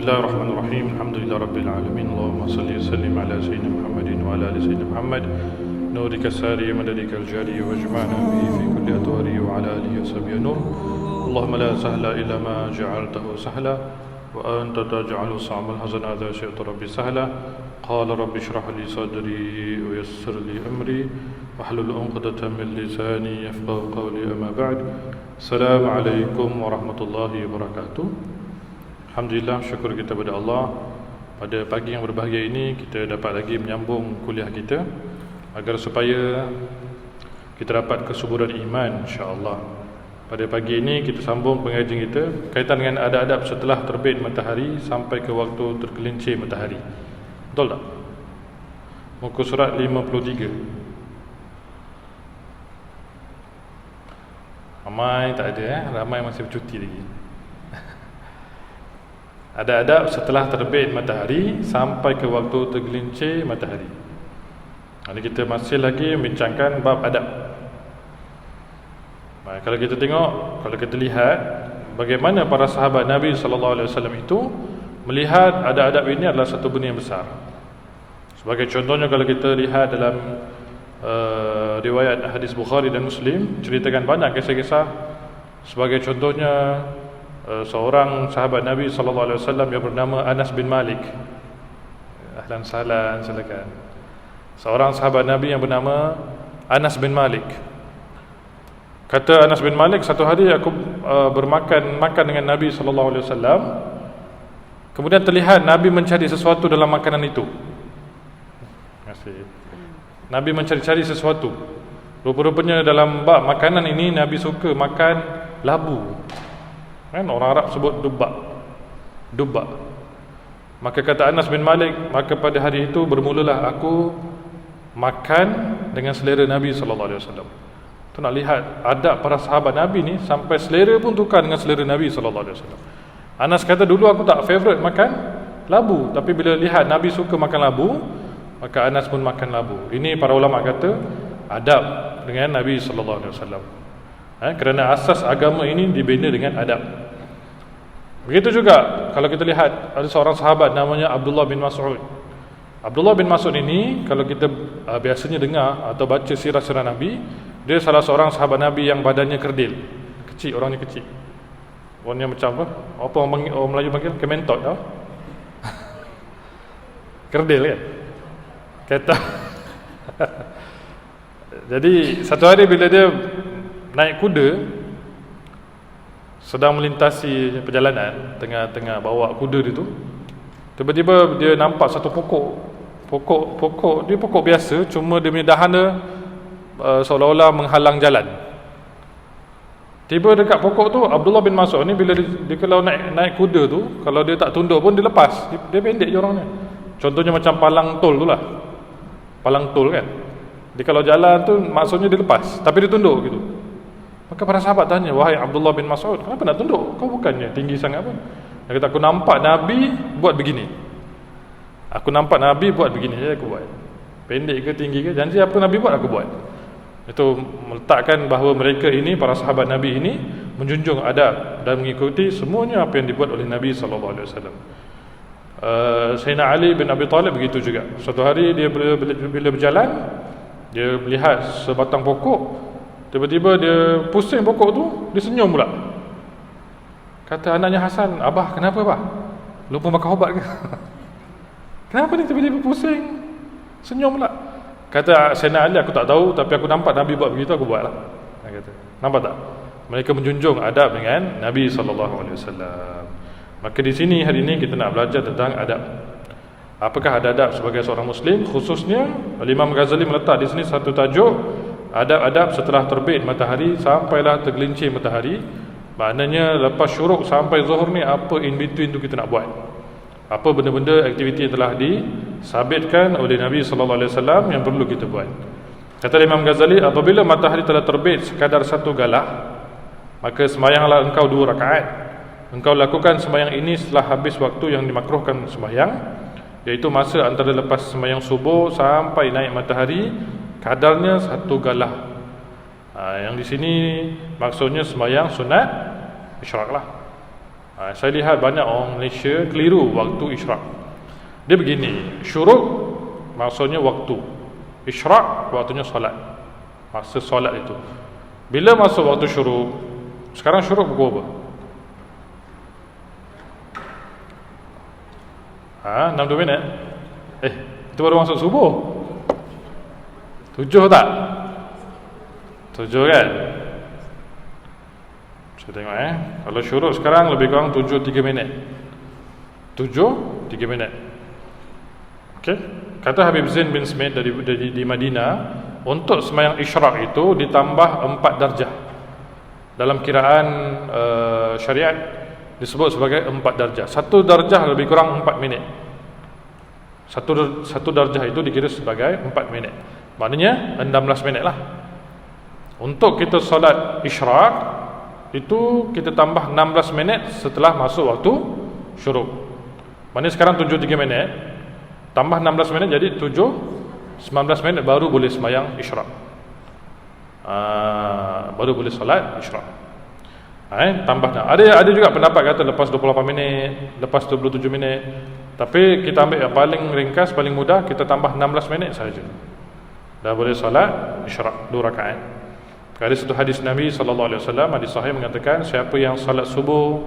Bismillahirrahmanirrahim. Alhamdulillahirabbil alamin. Allahumma shalli wa sallim ala sayyidina Muhammadin wa ala ali sayyidina Muhammad. Nurika sari madadikal jari wajma'na bihi fi kulli adwari wa ala alihi wa sahbihi nur. Allahumma la sahla illa ma ja'altahu sahla wa anta taj'alu sa'mal hazan adha syi'ta rabbi sahla. Qala rabbi shrah li sadri wa yassir li amri wahlul 'uqdatam min lisani yafqahu qawli, amma ba'd. Assalamualaikum warahmatullahi wabarakatuh. Alhamdulillah, syukur kita kepada Allah. Pada pagi yang berbahagia ini kita dapat lagi menyambung kuliah kita agar supaya kita dapat kesuburan iman, insya-Allah. Pada pagi ini kita sambung pengajian kita kaitan dengan adab-adab setelah terbit matahari sampai ke waktu tergelincir matahari. Betul tak? Muka surat 53. Ramai tak ada, ramai masih bercuti lagi. Adab-adab setelah terbit matahari sampai ke waktu tergelincir matahari. Ini kita masih lagi membincangkan bab adab. Kalau kita tengok, kalau kita lihat bagaimana para sahabat Nabi SAW itu melihat adab-adab ini adalah satu benda yang besar. Sebagai contohnya, kalau kita lihat dalam riwayat hadis Bukhari dan Muslim, ceritakan banyak kisah-kisah. Sebagai contohnya, seorang sahabat Nabi SAW yang bernama Anas bin Malik. Ahlan sahlan, silakan. Seorang sahabat Nabi yang bernama Anas bin Malik. Kata Anas bin Malik, satu hari aku makan dengan Nabi SAW. Kemudian terlihat Nabi mencari sesuatu dalam makanan itu. Terima kasih. Nabi mencari-cari sesuatu. Rupa-rupanya dalam bab makanan ini Nabi suka makan labu. Kan orang Arab sebut dubba. Maka kata Anas bin Malik, maka pada hari itu bermulalah aku makan dengan selera Nabi SAW. Tu nak lihat adab para sahabat Nabi ni, sampai selera pun tukar dengan selera Nabi SAW. Anas kata, dulu aku tak favourite makan labu, tapi bila lihat Nabi suka makan labu, maka Anas pun makan labu. Ini para ulama kata adab dengan Nabi SAW. Kerana asas agama ini dibina dengan adab. Begitu juga kalau kita lihat ada seorang sahabat namanya Abdullah bin Mas'ud. Abdullah bin Mas'ud ini, kalau kita biasanya dengar atau baca sirah-sirah Nabi, dia salah seorang sahabat Nabi yang badannya kerdil, kecil, orangnya kecil. Orangnya macam apa? Apa orang Melayu panggil? Kementot tau? Kerdil kan? Kata. Jadi satu hari bila dia naik kuda, sedang melintasi perjalanan, tengah bawa kuda dia tu, tiba-tiba dia nampak satu pokok dia pokok biasa, cuma dia punya dahana seolah-olah menghalang jalan. Tiba dekat pokok tu, Abdullah bin Mas'ud ni bila dia kalau naik kuda tu, kalau dia tak tunduk pun dia lepas. Dia pendek je orangnya. Contohnya macam palang tol tu lah. Palang tol kan, dia kalau jalan tu maksudnya dia lepas, tapi dia tunduk gitu. Maka para sahabat tanya, wahai Abdullah bin Mas'ud, kenapa nak tunduk? Kau bukannya tinggi sangat pun. Dia kata, aku nampak Nabi buat begini. Aku nampak Nabi buat begini, jadi aku buat. Pendek ke tinggi ke, janji apa Nabi buat, aku buat. Itu meletakkan bahawa mereka ini, para sahabat Nabi ini, menjunjung adab dan mengikuti semuanya apa yang dibuat oleh Nabi SAW. Sayyidina Ali bin Abi Talib begitu juga. Suatu hari dia bila berjalan, dia melihat sebatang pokok. Tiba-tiba dia pusing pokok tu, dia senyum pula. Kata anaknya Hasan, abah kenapa abah? Lupa makan ubat ke? Kenapa ni tiba-tiba pusing, senyum pula? Kata Sayyidina Ali, aku tak tahu, tapi aku nampak Nabi buat begitu, aku buat lah. Kata, nampak tak? Mereka menjunjung adab dengan Nabi SAW. Maka di sini hari ini kita nak belajar tentang adab. Apakah adab sebagai seorang Muslim? Khususnya Imam Ghazali meletak di sini satu tajuk, adab-adab setelah terbit matahari sampailah tergelincir matahari. Maknanya lepas syuruk sampai zuhur ni, apa in between tu kita nak buat? Apa benda-benda aktiviti yang telah disabitkan oleh Nabi SAW yang perlu kita buat? Kata Imam Ghazali, apabila matahari telah terbit sekadar satu galah, maka sembahyanglah engkau 2 rakaat. Engkau lakukan sembahyang ini setelah habis waktu yang dimakruhkan sembahyang, iaitu masa antara lepas sembahyang subuh sampai naik matahari, kadarnya 1 galah. Yang di sini maksudnya sembahyang sunat isyraq lah. Saya lihat banyak orang Malaysia keliru waktu isyraq. Dia begini, syuruk maksudnya waktu, isyraq waktunya solat, masa solat itu. Bila masuk waktu syuruk, sekarang syuruk pukul apa? 62 minit. Itu baru masuk subuh. 7 tak? 7 kan? Saya tengok kalau syuruk sekarang lebih kurang 7:03 minit. 7:03 minit. Okey. Kata Habib Zain bin Smith di Madinah, untuk sembahyang isyraq itu ditambah 4 darjah. Dalam kiraan syariat disebut sebagai 4 darjah. 1 darjah lebih kurang 4 minit. Satu darjah itu dikira sebagai 4 minit. Maknanya 16 minit lah. Untuk kita solat isyraq itu kita tambah 16 minit setelah masuk waktu syuruk. Maknanya sekarang 7:03 minit, tambah 16 minit jadi 19 minit baru boleh sembahyang isyraq. Baru boleh solat isyraq. Tambah dah. Ada juga pendapat kata lepas 28 minit, lepas 27 minit. Tapi kita ambil yang paling ringkas, paling mudah, kita tambah 16 minit saja. Dah boleh solat isyraq 2 rakaat. Ada satu hadis Nabi SAW, hadis sahih mengatakan, siapa yang salat subuh,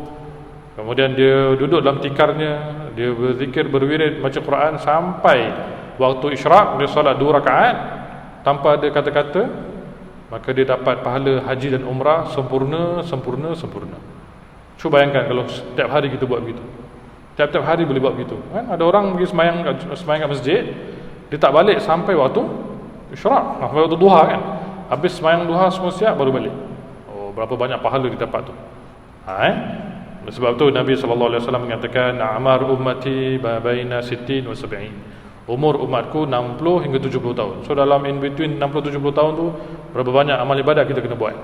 kemudian dia duduk dalam tikarnya, dia berzikir, berwirid, baca Quran sampai waktu isyraq, dia salat 2 rakaat tanpa ada kata-kata, maka dia dapat pahala haji dan umrah sempurna. Cuba bayangkan kalau setiap hari kita buat begitu. Tiap-tiap hari boleh buat begitu kan? Ada orang pergi sembahyang kat masjid, dia tak balik sampai waktu isyraq, sampai waktu duha kan. Habis sembahyang duha semua siap baru balik. Berapa banyak pahala dia dapat tu. Sebab tu Nabi SAW mengatakan, A'mar ummati baina 60 wa 70. Umur umatku 60 hingga 70 tahun. So dalam in between 60-70 tahun tu, berapa banyak amal ibadat kita kena buat.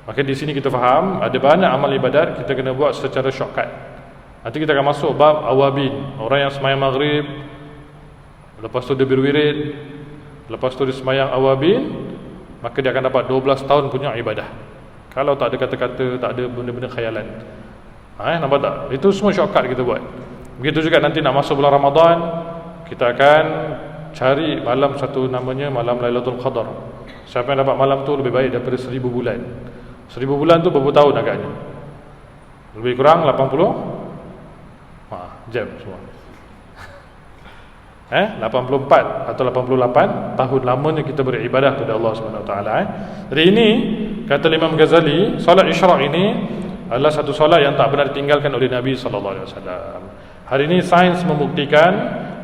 Maka di sini kita faham, ada banyak amal ibadat kita kena buat secara shortcut. Nanti kita akan masuk bab awabin, orang yang sembahyang maghrib, lepas tu dia berwirid, lepas tu dia sembahyang awabin, maka dia akan dapat 12 tahun punya ibadah. Kalau tak ada kata-kata, tak ada benda-benda khayalan. Nampak tak? Itu semua shortcut kita buat. Begitu juga nanti nak masuk bulan Ramadan, kita akan cari malam satu namanya malam Lailatul Qadar. Siapa yang dapat malam tu lebih baik daripada 1000 bulan. 1000 bulan tu berapa tahun agaknya? Lebih kurang 80 jam semua. 84 atau 88 tahun lamanya kita beribadah kepada Allah Subhanahu Wa Taala. Jadi ini kata Imam Ghazali, solat isyraq ini adalah satu solat yang tak pernah ditinggalkan oleh Nabi sallallahu alaihi wasallam. Hari ini sains membuktikan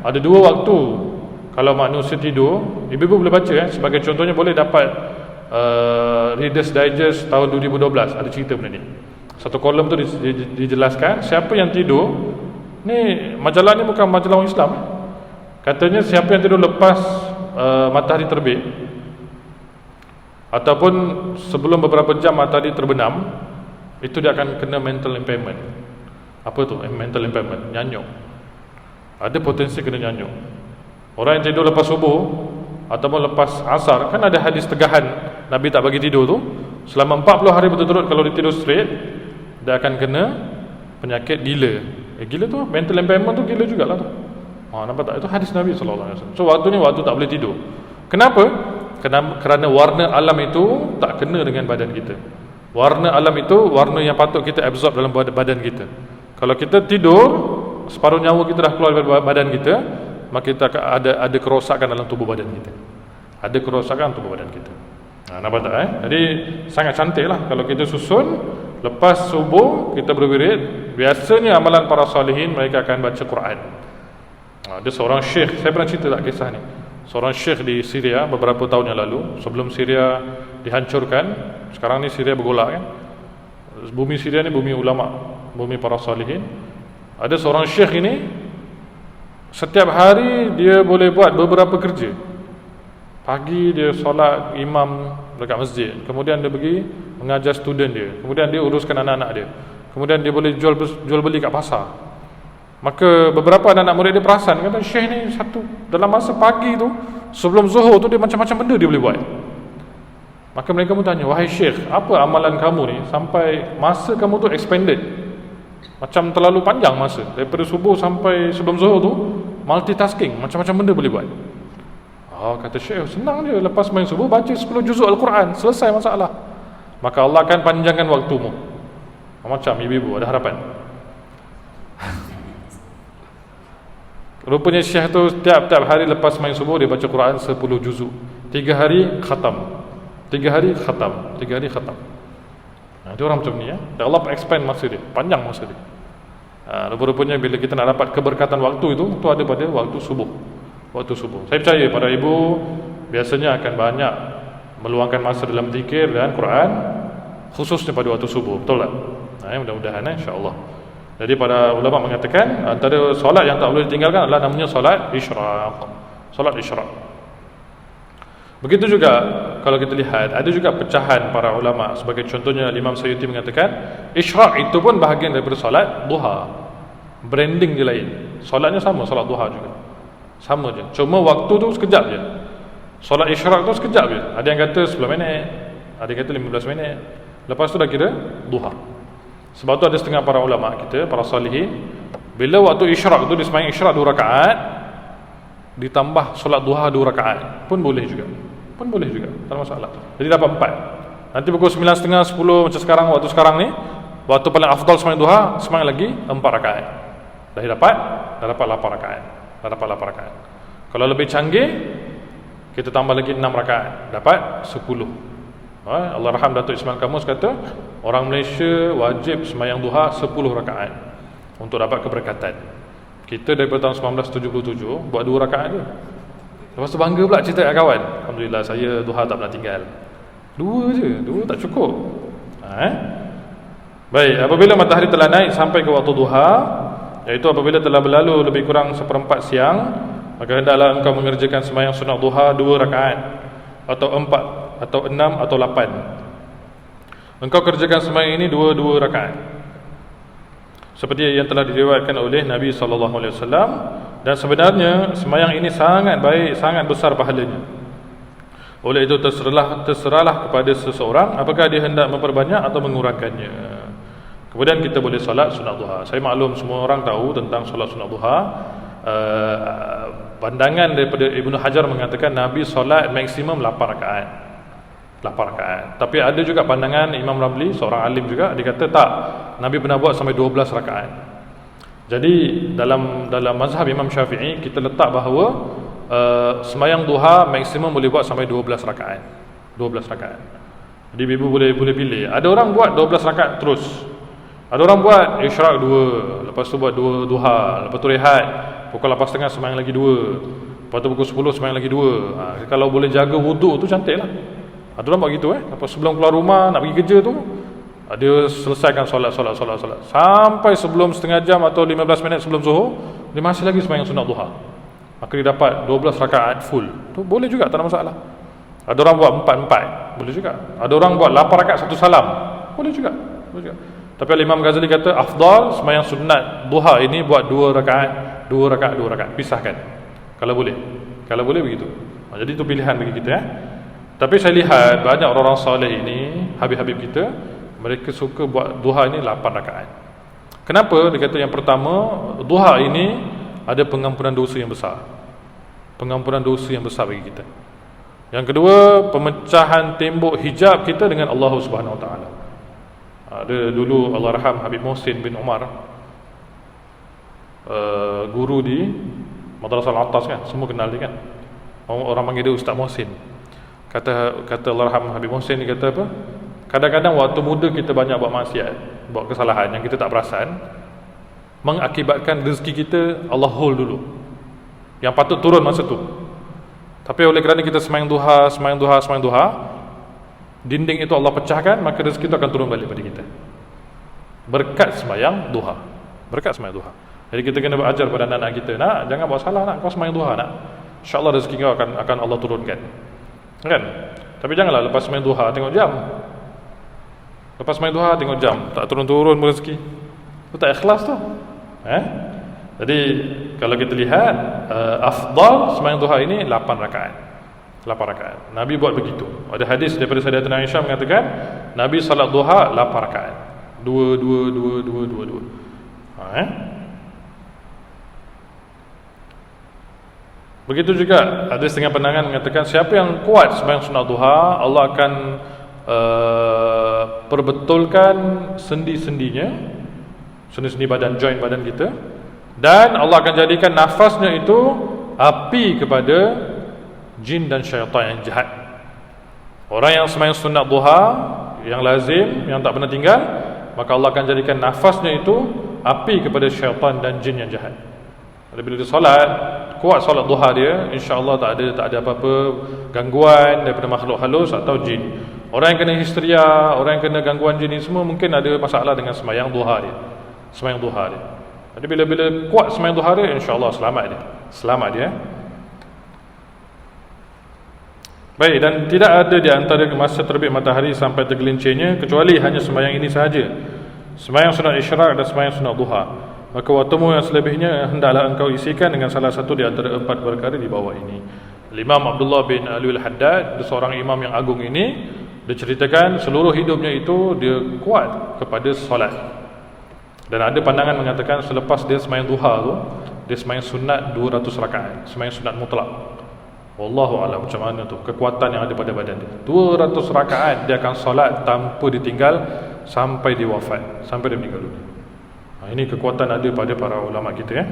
ada 2 waktu kalau manusia tidur, ibu-ibu boleh baca sebagai contohnya boleh dapat Reader's Digest tahun 2012 ada cerita benda ni. Satu kolom tu dijelaskan siapa yang tidur, ni majalah ni bukan majalah orang Islam. Katanya siapa yang tidur lepas matahari terbit ataupun sebelum beberapa jam matahari terbenam, itu dia akan kena mental impairment. Apa tu mental impairment? Nyanyuk. Ada potensi kena nyanyuk. Orang yang tidur lepas subuh ataupun lepas asar, kan ada hadis tegahan Nabi tak bagi tidur tu, selama 40 hari berturut-turut kalau dia tidur straight, dia akan kena penyakit gila. Gila tu mental impairment tu gila jugalah tu. Nampak tak? Itu hadis Nabi SAW. So waktu ni waktu tak boleh tidur. Kenapa? Kerana warna alam itu tak kena dengan badan kita. Warna alam itu warna yang patut kita absorb dalam badan kita. Kalau kita tidur, separuh nyawa kita dah keluar dari badan kita, maka kita akan ada kerosakan dalam tubuh badan kita. Ada kerosakan tubuh badan kita. Nampak tak? Jadi sangat cantik lah kalau kita susun lepas subuh kita berwirid. Biasanya amalan para salihin, mereka akan baca Quran. Ada seorang syekh, saya pernah cerita tak kisah ni. Seorang syekh di Syria beberapa tahun yang lalu, sebelum Syria dihancurkan. Sekarang ni Syria bergolak kan. Bumi Syria ni bumi ulama, bumi para salihin. Ada seorang syekh ini, setiap hari dia boleh buat beberapa kerja. Pagi dia solat imam dekat masjid, kemudian dia pergi mengajar student dia, kemudian dia uruskan anak-anak dia, kemudian dia boleh jual beli kat pasar. Maka beberapa anak-anak murid dia perasan, kata syekh ni satu dalam masa pagi tu, sebelum zuhur tu dia macam-macam benda dia boleh buat. Maka mereka pun tanya, wahai syekh, apa amalan kamu ni sampai masa kamu tu expanded? Macam terlalu panjang masa. Daripada subuh sampai sebelum zuhur tu multitasking, macam-macam benda boleh buat. Kata Syekh, senang je, lepas main subuh baca 10 juzuk Al-Quran, selesai masalah. Maka Allah akan panjangkan waktumu. Macam ibu-ibu ada harapan. Rupanya Syekh tu tiap-tiap hari lepas main subuh dia baca Quran 10 juzuk. 3 hari khatam. 3 hari khatam. 3 hari khatam. Dia orang macam ni ya. Dan Allah expand masa dia, panjang masa dia. Rupa-rupanya bila kita nak dapat keberkatan waktu itu ada pada waktu subuh. Waktu subuh. Saya percaya para ibu biasanya akan banyak meluangkan masa dalam zikir dan Quran, khususnya pada waktu subuh. Betul tak? Mudah-mudahan insya-Allah. Jadi para ulama mengatakan antara solat yang tak boleh ditinggalkan adalah namanya solat isyraq. Solat isyraq. Begitu juga kalau kita lihat ada juga pecahan para ulama. Sebagai contohnya Imam Sayyuti mengatakan isyraq itu pun bahagian daripada solat duha. Branding je lain. Solatnya sama, solat duha juga. Sama je. Cuma waktu tu sekejap je. Solat isyraq tu sekejap je. Ada yang kata 10 minit, ada yang kata 15 minit. Lepas tu dah kira duha. Sebab tu ada setengah para ulama kita, para salihin, bila waktu isyraq tu dia sembahyang isyraq 2 rakaat ditambah solat duha 2 rakaat pun boleh juga. Pun boleh juga, tak ada masalah. Jadi dapat 4. Nanti pukul 9.30, 10 macam sekarang, waktu sekarang ni, waktu paling afdal sembahyang duha, sembahyang lagi 4 rakaat. Dah dapat 8 rakaat. Dah dapat 8 rakaat. Kalau lebih canggih, kita tambah lagi 6 rakaat, dapat 10. Allah raham Datuk Ismail Kamus kata orang Malaysia wajib sembahyang duha 10 rakaat untuk dapat keberkatan. Kita daripada tahun 1977 buat 2 rakaat je. Lepas tu bangga pula cerita kat kawan, alhamdulillah saya duha tak pernah tinggal. 2 je, 2 tak cukup. Baik, apabila matahari telah naik sampai ke waktu duha, iaitu apabila telah berlalu lebih kurang 1/4 siang, maka hendaklah engkau mengerjakan sembahyang sunat duha 2 rakaat atau 4 atau 6 atau 8. Engkau kerjakan sembahyang ini 2 rakaat. Seperti yang telah diriwayatkan oleh Nabi sallallahu alaihi wasallam, dan sebenarnya sembahyang ini sangat baik, sangat besar pahalanya. Oleh itu terserahlah kepada seseorang apakah dia hendak memperbanyak atau mengurangkannya. Kemudian kita boleh solat sunat duha. Saya maklum semua orang tahu tentang solat sunat duha. Pandangan daripada Ibnu Hajar mengatakan Nabi solat maksimum 8 rakaat. 8 rakaat. Tapi ada juga pandangan Imam Ramli, seorang alim juga, dia kata tak, Nabi pernah buat sampai 12 rakaat. Jadi dalam mazhab Imam Syafi'i kita letak bahawa sembahyang duha maksimum boleh buat sampai 12 rakaat. 12 rakaat. Jadi ibu boleh pilih. Ada orang buat 12 rakaat terus. Ada orang buat isyraq 2, lepas tu buat 2 duha, lepas tu rehat, pukul 8.30 sembahyang lagi 2. Lepas tu pukul 10 sembahyang lagi 2. Kalau boleh jaga wuduk tu cantiklah. Ada orang buat gitu Lepas sebelum keluar rumah nak pergi kerja tu, dia selesaikan solat sampai sebelum setengah jam atau 15 minit sebelum zuhur, dia masih lagi sembahyang sunat duha. Maka dia dapat 12 rakaat full. Tu boleh juga, tak ada masalah. Ada orang buat 4-4, boleh juga. Ada orang buat 8 rakaat 1 salam, boleh juga. Tapi Imam Ghazali kata afdal sembahyang sunat duha ini buat 2 rakaat, pisahkan. Kalau boleh begitu. Jadi itu pilihan bagi kita Tapi saya lihat banyak orang-orang soleh ini, habib-habib kita, mereka suka buat duha ini 8 rakaat. Kenapa? Dia kata yang pertama, duha ini ada pengampunan dosa yang besar. Pengampunan dosa yang besar bagi kita. Yang kedua, pemecahan tembok hijab kita dengan Allah Subhanahu Wa Taala. Ada dulu Allahyarham Habib Muhsin bin Umar, guru di Madrasah Al-Attas kan, semua kenal dia kan. Orang panggil dia Ustaz Muhsin. Kata Allahyarham Habib Muhsin ni kata apa? Kadang-kadang waktu muda kita banyak buat maksiat, buat kesalahan yang kita tak perasan, mengakibatkan rezeki kita Allah hold dulu, yang patut turun masa tu. Tapi oleh kerana kita sembahyang duha, dinding itu Allah pecahkan, maka rezeki itu akan turun balik pada kita. Berkat sembahyang duha. Jadi kita kena berajar pada anak-anak kita, nak jangan buat salah, nak kau sembahyang duha nak. InsyaAllah rezeki kau akan Allah turunkan. Kan? Tapi janganlah lepas sembahyang duha tengok jam. Tak turun-turun rezeki. Itu tak ikhlas tu. Jadi kalau kita lihat afdal sembahyang duha ini 8 rakaat. Nabi buat begitu. Ada hadis daripada Sayyidatina Aisyah mengatakan Nabi salat duha 8 rakaat. 2. Begitu juga ada setengah pandangan mengatakan siapa yang kuat sembahyang sunat duha, Allah akan perbetulkan sendi-sendinya, sendi-sendi badan, joint badan kita, dan Allah akan jadikan nafasnya itu api kepada jin dan syaitan yang jahat. Orang yang sembahyang sunat duha, yang lazim, yang tak pernah tinggal, maka Allah akan jadikan nafasnya itu api kepada syaitan dan jin yang jahat. Jadi bila dia solat, kuat solat duha dia, insya-Allah tak ada apa-apa gangguan daripada makhluk halus atau jin. Orang yang kena histeria, orang yang kena gangguan jin ni semua mungkin ada masalah dengan sembahyang duha dia. Sembahyang duha dia. Jadi bila kuat sembahyang duha dia, insya-Allah selamat dia. Selamat dia. Baik, dan tidak ada di antara masa terbit matahari sampai tergelincirnya kecuali hanya sembahyang ini sahaja. Sembahyang sunat isyraq dan sembahyang sunat duha. Maka waktumu yang selebihnya hendaklah engkau isikan dengan salah satu di antara 4 perkara di bawah ini. Imam Abdullah bin Ali al-Haddad, seorang imam yang agung ini, dia ceritakan seluruh hidupnya itu dia kuat kepada solat. Dan ada pandangan mengatakan selepas dia sembahyang duha tu, dia sembahyang sunat 200 rakaat, sembahyang sunat mutlak. Wallahu a'lam macam mana tu kekuatan yang ada pada badan dia. 200 rakaat dia akan solat tanpa ditinggal sampai dia wafat, sampai dia meninggal dunia. Ini kekuatan ada pada para ulama kita ya.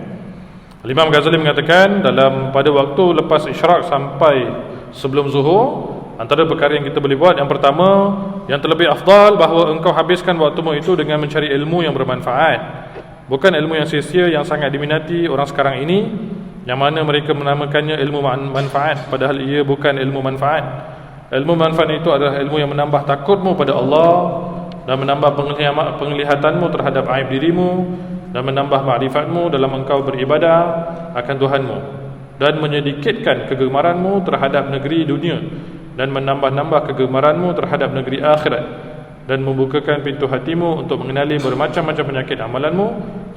Imam Ghazali mengatakan pada waktu lepas isyraq sampai sebelum zuhur, antara perkara yang kita boleh buat, yang pertama, yang terlebih afdal bahawa engkau habiskan waktumu itu dengan mencari ilmu yang bermanfaat, bukan ilmu yang sia-sia yang sangat diminati orang sekarang ini, yang mana mereka menamakannya ilmu manfaat, padahal ia bukan ilmu manfaat. Ilmu manfaat itu adalah ilmu yang menambah takutmu pada Allah dan menambah penglihatanmu terhadap aib dirimu dan menambah ma'rifatmu dalam engkau beribadah akan Tuhanmu dan menyedikitkan kegemaranmu terhadap negeri dunia dan menambah-nambah kegemaranmu terhadap negeri akhirat dan membukakan pintu hatimu untuk mengenali bermacam-macam penyakit amalanmu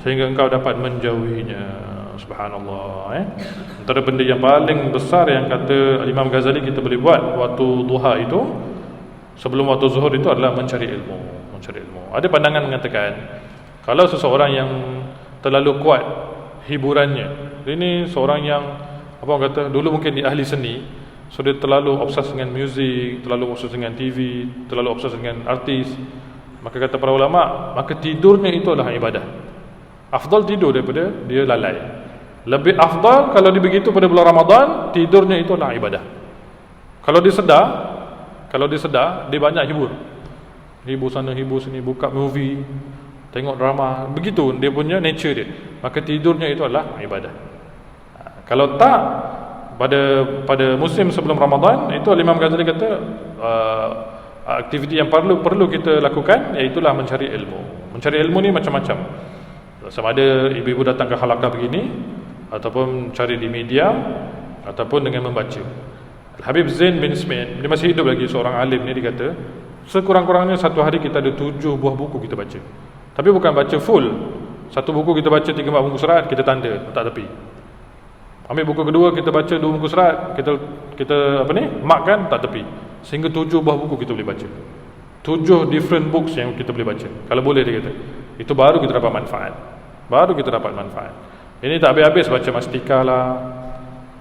sehingga engkau dapat menjauhinya. Subhanallah. Antara benda yang paling besar yang kata Imam Ghazali kita boleh buat waktu duha itu sebelum waktu zuhur itu adalah mencari ilmu. Ada pandangan mengatakan kalau seseorang yang terlalu kuat hiburannya, ini seorang yang apa orang kata dulu mungkin dia ahli seni, so dia terlalu obses dengan muzik, terlalu obses dengan TV, terlalu obses dengan artis, maka kata para ulama, maka tidurnya itu adalah ibadah. Afdal tidur daripada dia lalai. Lebih afdal kalau dia begitu pada bulan Ramadan, tidurnya itu adalah ibadah. Kalau dia sedar, dia banyak hibur sana, hibur sini, buka movie, tengok drama, begitu dia punya nature dia. Maka tidurnya itu adalah ibadah. Kalau tak, pada musim sebelum Ramadan, itu Imam Ghazali kata aktiviti yang perlu kita lakukan iaitulah mencari ilmu. Mencari ilmu ni macam-macam. Sama ada ibu-ibu datang ke halaqah begini, ataupun cari di media, ataupun dengan membaca. Habib Zain bin Smith, dia masih hidup lagi, seorang alim ni, dia kata sekurang-kurangnya satu hari kita ada 7 buah buku kita baca. Tapi bukan baca full. Satu buku kita baca 3-4 buku surat, kita tanda letak tepi. Ambil buku kedua, kita baca 2 buku surat, kita markkan tak tepi. Sehingga 7 buah buku kita boleh baca. 7 different books yang kita boleh baca. Kalau boleh dia kata. Itu baru kita dapat manfaat. Ini tak habis-habis baca mastika lah,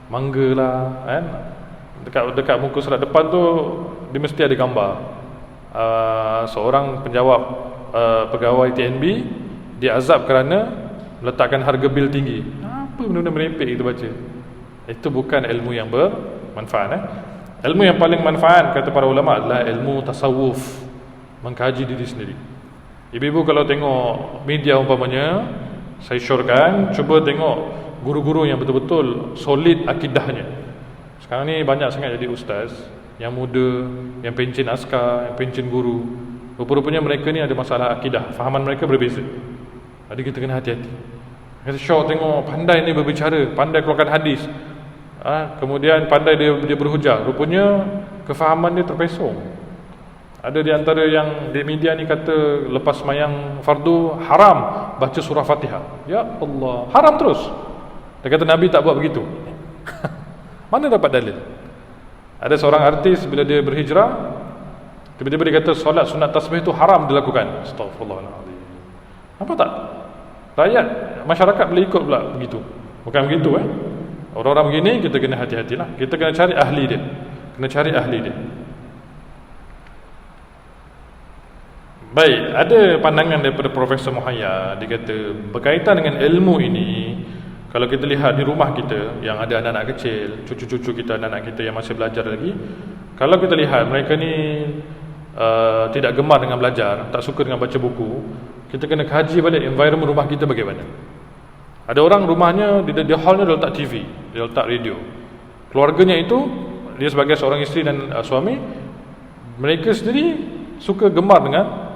mangga lah, kan? Dekat muka surat depan tu dia mesti ada gambar. Seorang penjawab pegawai TNB diazab kerana meletakkan harga bil tinggi. Apa benda-benda merepek kita baca? Itu bukan ilmu yang bermanfaat. Ilmu yang paling manfaat kata para ulama adalah ilmu tasawuf, mengkaji diri sendiri. Ibu-ibu kalau tengok media umpamanya, saya syorkan cuba tengok guru-guru yang betul-betul solid akidahnya. Sekarang ni banyak sangat jadi ustaz yang muda, yang pencen askar, yang pencen guru. Rupa-rupanya mereka ni ada masalah akidah, fahaman mereka berbeza. Jadi kita kena hati-hati. Kita syok tengok pandai ni berbicara, pandai keluarkan hadis, kemudian pandai dia berhujah. Rupanya kefahaman dia terpesong. Ada di antara yang di media ni kata lepas sembahyang fardu haram baca surah Fatihah. Ya Allah, haram terus. Dia kata Nabi tak buat begitu. Mana dapat dalil? Ada seorang artis bila dia berhijrah, tiba-tiba dia kata solat sunat tasbih itu haram dilakukan. Astagfirullahaladzim. Nampak tak? Rakyat, masyarakat boleh ikut pula begitu. Bukan begitu Orang-orang begini kita kena hati-hatilah. Kita kena cari ahli dia. Kena cari ahli dia. Baik, ada pandangan daripada Profesor Muhayya. Dia kata berkaitan dengan ilmu ini, kalau kita lihat di rumah kita yang ada anak-anak kecil, cucu-cucu kita, anak-anak kita yang masih belajar lagi, kalau kita lihat mereka ni tidak gemar dengan belajar, tak suka dengan baca buku, kita kena kaji balik environment rumah kita bagaimana. Ada orang rumahnya di hallnya dia letak TV, dia letak radio. Keluarganya itu, dia sebagai seorang isteri dan suami, mereka sendiri suka gemar dengan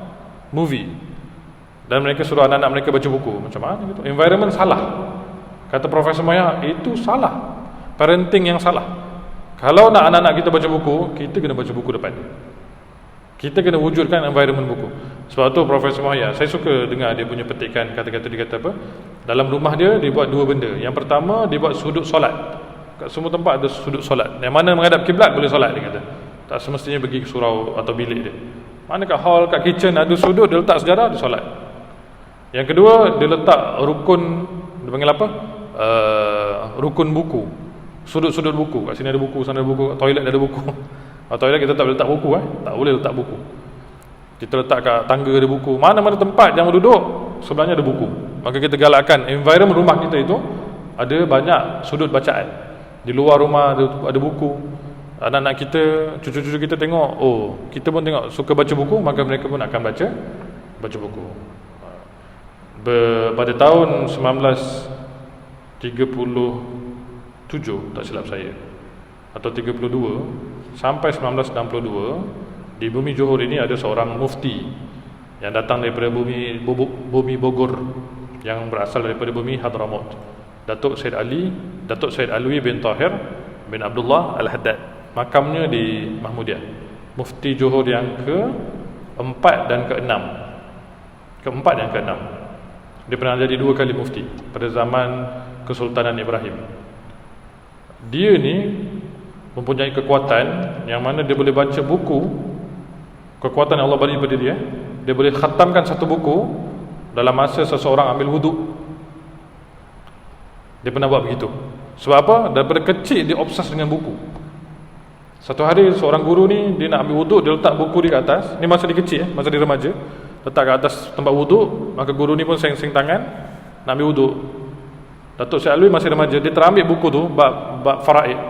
movie, dan mereka suruh anak-anak mereka baca buku. Macam mana gitu? Environment salah. Kata Profesor Maya, itu salah. Parenting yang salah. Kalau nak anak-anak kita baca buku, kita kena baca buku depan. Kita kena wujudkan environment buku. Sebab tu Profesor Maya, saya suka dengar dia punya petikan. Kata-kata dia kata apa? Dalam rumah dia buat dua benda. Yang pertama, dia buat sudut solat. Kat semua tempat ada sudut solat. Yang mana menghadap kiblat boleh solat, dia kata. Tak semestinya pergi ke surau atau bilik dia. Mana kat hall, kat kitchen ada sudut, dia letak sejarah, dia solat. Yang kedua, dia letak rukun, dia panggil apa? Rukun buku. Sudut-sudut buku. Kat sini ada buku, sana ada buku, toilet ada buku. Toilet kita tak boleh letak buku, tak boleh letak buku. Kita letak kat tangga ada buku. Mana-mana tempat yang duduk, sebelahnya ada buku. Maka kita galakkan environment rumah kita itu ada banyak sudut bacaan. Di luar rumah ada buku. Anak-anak kita, cucu-cucu kita tengok, oh, kita pun tengok suka baca buku, maka mereka pun akan baca buku. Pada tahun 1937 tak silap saya, atau 32 sampai 1962, di bumi Johor ini ada seorang mufti yang datang daripada bumi Bogor, yang berasal daripada bumi Hadramaut, Datuk Syed Alwi bin Tahir bin Abdullah Al-Haddad. Makamnya di Mahmudiah. Mufti Johor yang ke-4 dan ke-6. Ke-4 dan ke-6. Dia pernah jadi 2 kali mufti pada zaman Kesultanan Ibrahim. Dia ni mempunyai kekuatan yang mana dia boleh baca buku. Kekuatan yang Allah beri pada dia. Dia boleh khatamkan satu buku dalam masa seseorang ambil wuduk. Dia pernah buat begitu. Sebab apa? Daripada kecil dia obses dengan buku. Satu hari seorang guru ni, dia nak ambil wuduk, dia letak buku di atas. Ni masa dia kecil, masa dia remaja. Letak ke atas tempat wuduk. Maka guru ni pun seng-seng tangan nak ambil wuduk. Datuk Syed Alwi masih remaja. Dia terambil buku tu, bab faraid.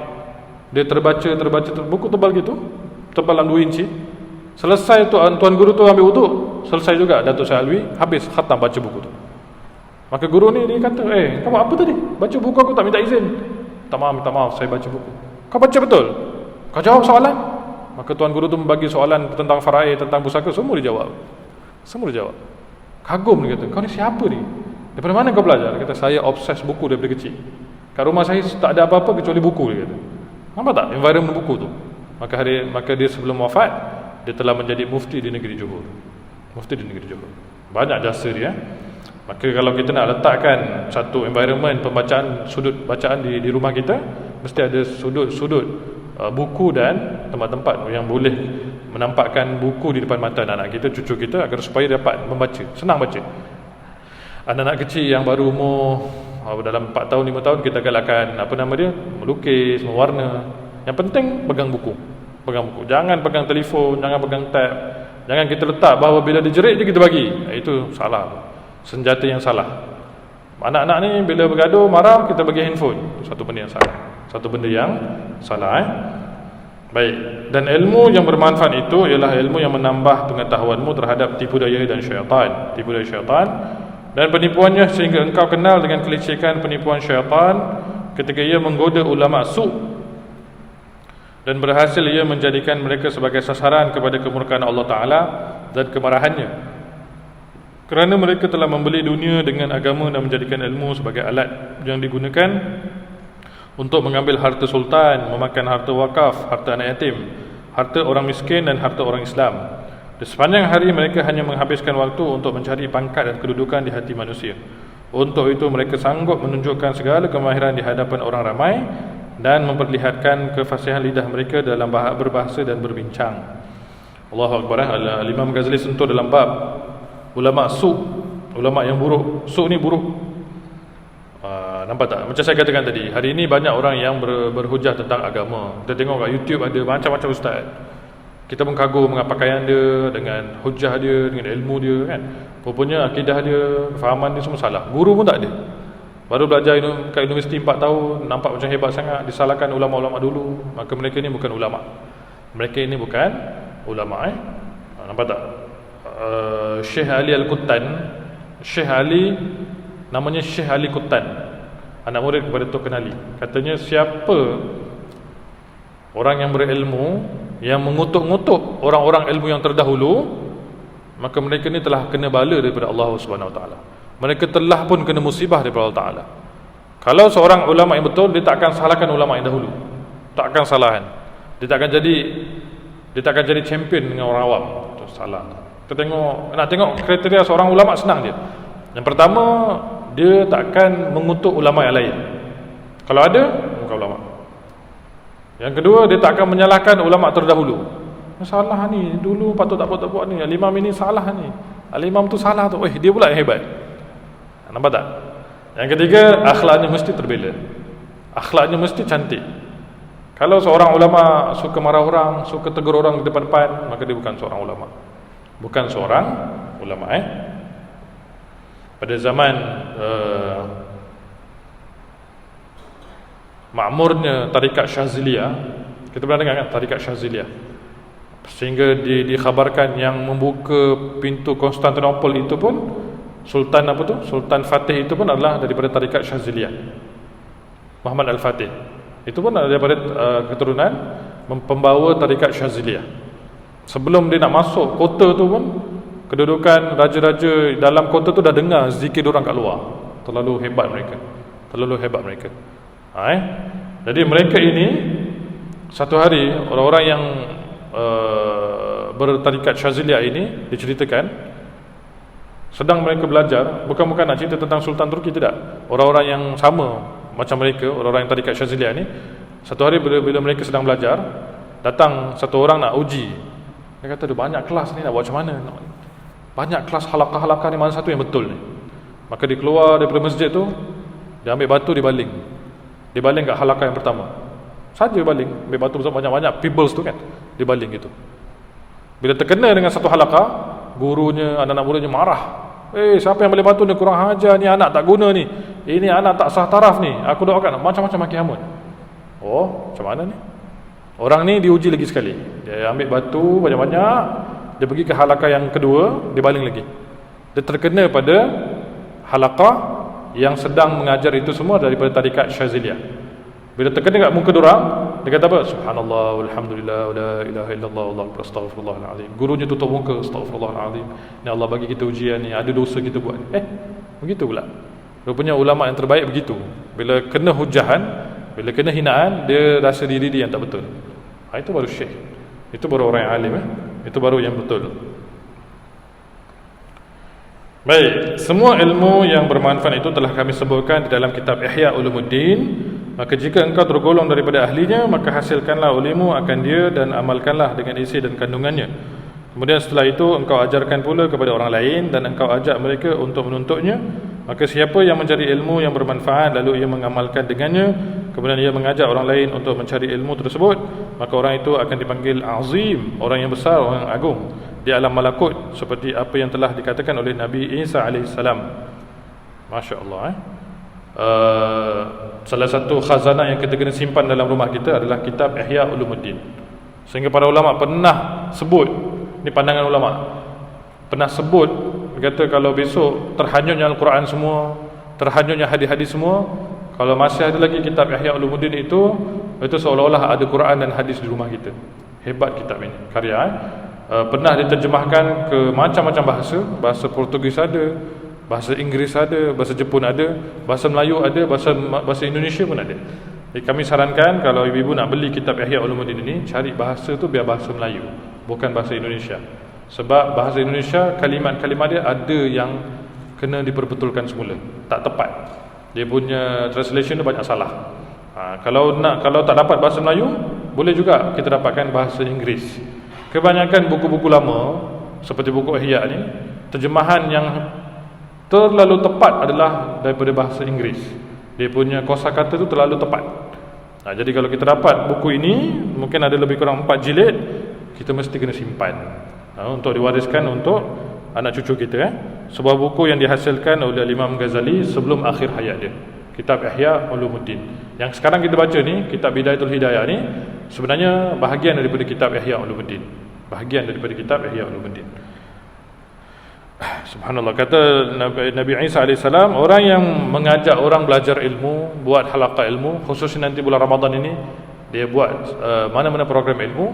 Dia terbaca, buku tebal gitu, tebal dalam 2 inci. Selesai tu tuan guru tu ambil wuduk, selesai juga Datuk Syed Alwi habis khatam baca buku tu. Maka guru ni dia kata, kamu apa tadi? Baca buku aku tak minta izin. Minta maaf, saya baca buku. Kau baca betul? Kau jawab soalan? Maka tuan guru tu membagi soalan tentang faraid, tentang pusaka, semua dia jawab. Kagum dia kata, kau ni siapa ni? Daripada mana kau belajar? Dia kata, saya obses buku daripada kecil. Kat rumah saya tak ada apa-apa kecuali buku, dia kata. Nampak tak environment buku tu? Maka dia sebelum wafat, dia telah menjadi mufti di negeri Johor. Banyak jasa dia. Maka kalau kita nak letakkan satu environment pembacaan, sudut bacaan di rumah kita, mesti ada sudut-sudut buku dan tempat-tempat yang boleh menampakkan buku di depan mata anak-anak kita, cucu kita, agar supaya dapat membaca, senang baca. Anak-anak kecil yang baru umur dalam 4 tahun, 5 tahun, kita galakkan melukis, mewarna. Yang penting pegang buku. Jangan pegang telefon, jangan pegang tab. Jangan kita letak bahawa bila dia jerit je kita bagi. Itu salah. Senjata yang salah. Anak-anak ni bila bergaduh, marah, kita bagi handphone. Satu benda yang salah. Baik. Dan ilmu yang bermanfaat itu ialah ilmu yang menambah pengetahuanmu terhadap tipu daya dan syaitan. Dan penipuannya, sehingga engkau kenal dengan kelicikan penipuan syaitan ketika ia menggoda ulama su', dan berhasil ia menjadikan mereka sebagai sasaran kepada kemurkaan Allah Ta'ala dan kemarahannya, kerana mereka telah membeli dunia dengan agama dan menjadikan ilmu sebagai alat yang digunakan untuk mengambil harta sultan, memakan harta wakaf, harta anak yatim, harta orang miskin dan harta orang Islam. Di sepanjang hari mereka hanya menghabiskan waktu untuk mencari pangkat dan kedudukan di hati manusia. Untuk itu mereka sanggup menunjukkan segala kemahiran di hadapan orang ramai dan memperlihatkan kefasihan lidah mereka dalam berbahasa dan berbincang. Allahu Akbar. Al-Imam Ghazali sentuh dalam bab ulama su', ulama yang buruk. Su ni buruk. Nampak tak? Macam saya katakan tadi, hari ini banyak orang yang berhujah tentang agama. Kita tengok kat YouTube ada macam-macam ustaz. Kita pun kagum dengan pakaian dia, dengan hujah dia, dengan ilmu dia kan. Rupanya akidah dia, fahaman dia semua salah. Guru pun tak ada. Baru belajar kat universiti 4 tahun, nampak macam hebat sangat, disalahkan ulama-ulama dulu. Maka mereka ni bukan ulama. Mereka ini bukan ulama. Nampak tak? Syekh Ali Al-Quttan, Syekh Ali, namanya Syekh Ali Quttan, anak murid kepada Tok Kenali. Katanya siapa orang yang berilmu yang mengutuk-ngutuk orang-orang ilmu yang terdahulu, maka mereka ni telah kena bala daripada Allah Subhanahu Wa Taala. Mereka telah pun kena musibah daripada Allah Taala. Kalau seorang ulama yang betul, dia tak akan salahkan ulama yang dahulu. Tak akan salahan. Dia tak akan jadi champion dengan orang awam. Itu salah. Kita nak tengok kriteria seorang ulama, senang dia. Yang pertama, dia takkan mengutuk ulama yang lain. Kalau ada, bukan ulama. Yang kedua, dia tak akan menyalahkan ulama terdahulu. Salah ni, dulu patut tak buat ni. Al-Imam ini salah ni. Al-Imam tu salah tu. Dia pula yang hebat. Nampak tak? Yang ketiga, akhlaknya mesti terbela. Akhlaknya mesti cantik. Kalau seorang ulama suka marah orang, suka tegur orang di depan-depan, maka dia bukan seorang ulama. Bukan seorang ulama. Pada zaman makmurnya tarikat Syaziliyah, kita pernah dengar kan tarikat Syaziliyah, sehingga dikhabarkan yang membuka pintu Konstantinopel itu pun Sultan Sultan Fatih itu pun adalah daripada tarikat Syaziliyah, Muhammad Al-Fatih. Itu pun daripada keturunan pembawa tarikat Syaziliyah. Sebelum dia nak masuk kota tu pun, kedudukan raja-raja dalam kota tu dah dengar zikir diorang kat luar. Terlalu hebat mereka. Jadi mereka ini satu hari, orang-orang yang bertarikat Syaziliyah ini diceritakan sedang mereka belajar, bukan nak cerita tentang Sultan Turki, tidak. Orang-orang yang sama macam mereka, orang-orang yang tarikat Syaziliyah ni, satu hari bila mereka sedang belajar, datang satu orang nak uji. Dia kata, ada banyak kelas ni, nak buat macam mana? Banyak kelas halakah-halakah ni, mana satu yang betul ni? Maka dia keluar daripada masjid tu, dia ambil batu, dia baling kat halakah yang pertama. Saja baling, ambil batu banyak-banyak pebbles tu kan, dia baling gitu. Bila terkena dengan satu halakah, gurunya, anak-anak muridnya marah. Siapa yang boleh batu ni, kurang hajar ni, anak tak guna ni, ini anak tak sah taraf ni, aku doakan. Macam-macam maki hamun. Macam mana ni? Orang ni diuji lagi sekali. Dia ambil batu banyak-banyak, dia pergi ke halakah yang kedua, dia baling lagi. Dia terkena pada halakah yang sedang mengajar itu semua daripada tarikat Syaziliyah. Bila terkena kat muka dorang, dia kata apa? Subhanallah, walhamdulillah, la ilaha illallah, wallahu akbar, astaghfirullahalazim. Gurunya tutup muka, astaghfirullahalazim. Ni Allah bagi kita ujian ni, ada dosa kita buat. Begitu pula. Rupanya ulama yang terbaik begitu. Bila kena hujahan, bila kena hinaan, dia rasa diri dia yang tak betul. Itu baru syekh. Itu baru orang yang alim. Itu baru yang betul. Baik, semua ilmu yang bermanfaat itu telah kami sebutkan di dalam kitab Ihya Ulumuddin. Maka jika engkau tergolong daripada ahlinya, maka hasilkanlah ilmu akan dia dan amalkanlah dengan isi dan kandungannya. Kemudian setelah itu engkau ajarkan pula kepada orang lain dan engkau ajak mereka untuk menuntutnya. Maka siapa yang mencari ilmu yang bermanfaat lalu ia mengamalkan dengannya, kemudian ia mengajak orang lain untuk mencari ilmu tersebut, maka orang itu akan dipanggil azim, orang yang besar, orang yang agung di alam malakut, seperti apa yang telah dikatakan oleh Nabi Isa AS. Masya Allah. Salah satu khazanah yang kita kena simpan dalam rumah kita adalah kitab Ihya Ulumuddin. Sehingga para ulama pernah sebut, ni pandangan ulama, pernah sebut, kata kalau besok terhanyutnya Al-Quran semua, terhanyutnya hadis-hadis semua, kalau masih ada lagi kitab Ihya Ulumuddin itu seolah-olah ada Quran dan hadis di rumah kita. Hebat kitab ini, karya. Pernah diterjemahkan ke macam-macam bahasa. Bahasa Portugis ada, bahasa Inggeris ada, bahasa Jepun ada, bahasa Melayu ada, bahasa Indonesia pun ada. Jadi kami sarankan kalau ibu-ibu nak beli kitab Ihya Ulumuddin ini, cari bahasa tu biar bahasa Melayu, bukan bahasa Indonesia. Sebab bahasa Indonesia, kalimat-kalimat dia ada yang kena diperbetulkan semula, tak tepat. Dia punya translation tu banyak salah. Kalau tak dapat bahasa Melayu, boleh juga kita dapatkan bahasa Inggeris. Kebanyakan buku-buku lama seperti buku Ihya ni, terjemahan yang terlalu tepat adalah daripada bahasa Inggeris. Dia punya kosakata tu terlalu tepat. Jadi kalau kita dapat buku ini, mungkin ada lebih kurang 4 jilid, kita mesti kena simpan untuk diwariskan untuk anak cucu kita. Sebuah buku yang dihasilkan oleh Imam Ghazali sebelum akhir hayat dia, kitab Ihya Ulumuddin. Yang sekarang kita baca ni, kitab Bidayatul Hidayah ni, sebenarnya bahagian daripada kitab Ihya Ulumuddin. Bahagian daripada kitab Ihya Ulumuddin. Subhanallah, kata Nabi Isa AS, orang yang mengajak orang belajar ilmu, buat halaqah ilmu, khususnya nanti bulan Ramadan ini, dia buat mana-mana program ilmu,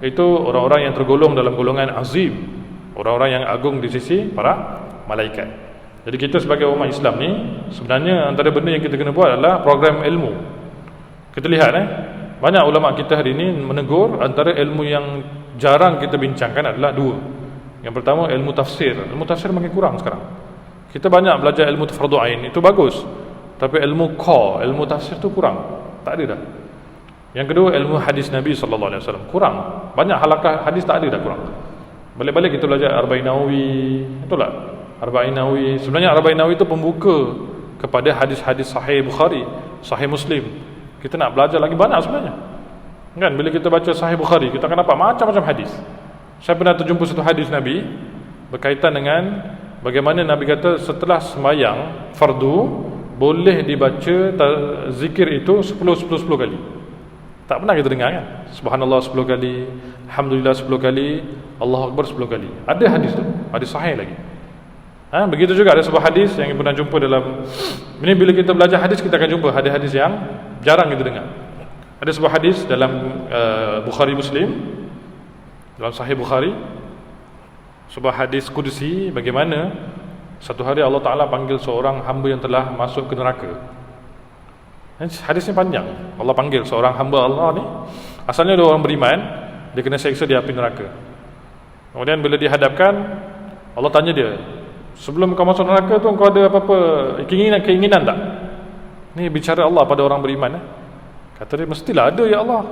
itu orang-orang yang tergolong dalam golongan azim, orang-orang yang agung di sisi para malaikat. Jadi kita sebagai umat Islam ni, sebenarnya antara benda yang kita kena buat adalah program ilmu. Kita lihat banyak ulama kita hari ini menegur antara ilmu yang jarang kita bincangkan adalah dua. Yang pertama, ilmu tafsir. Ilmu tafsir makin kurang sekarang. Kita banyak belajar ilmu fardu ain, itu bagus. Tapi ilmu core, ilmu tafsir tu kurang. Tak ada dah. Yang kedua, ilmu hadis Nabi SAW kurang. Banyak halaqah hadis tak ada dah, kurang. Balik-balik kita belajar Arba'in Nawawi. Betul tak? Arba'in Nawawi. Sebenarnya Arba'in Nawawi itu pembuka kepada hadis-hadis Sahih Bukhari, Sahih Muslim. Kita nak belajar lagi banyak sebenarnya. Kan bila kita baca Sahih Bukhari, kita akan dapat macam-macam hadis. Saya pernah terjumpa satu hadis Nabi berkaitan dengan bagaimana Nabi kata setelah sembahyang fardu boleh dibaca zikir itu 10 kali. Tak pernah kita dengar kan? Subhanallah 10 kali, Alhamdulillah 10 kali, Allahu Akbar 10 kali. Ada hadis tu, hadis sahih lagi. Begitu juga ada sebuah hadis yang pernah jumpa dalam ini, bila kita belajar hadis kita akan jumpa hadis-hadis yang jarang kita dengar. Ada sebuah hadis dalam Bukhari Muslim, dalam Sahih Bukhari, sebuah hadis kudusi, bagaimana satu hari Allah Ta'ala panggil seorang hamba yang telah masuk ke neraka. Hadis ni panjang. Allah panggil seorang hamba Allah ni, asalnya dia orang beriman, dia kena seksa di api neraka. Kemudian bila dihadapkan, Allah tanya dia, sebelum kau masuk neraka tu kau ada apa-apa keinginan tak? Ni bicara Allah pada orang beriman. Kata dia, mestilah ada ya Allah.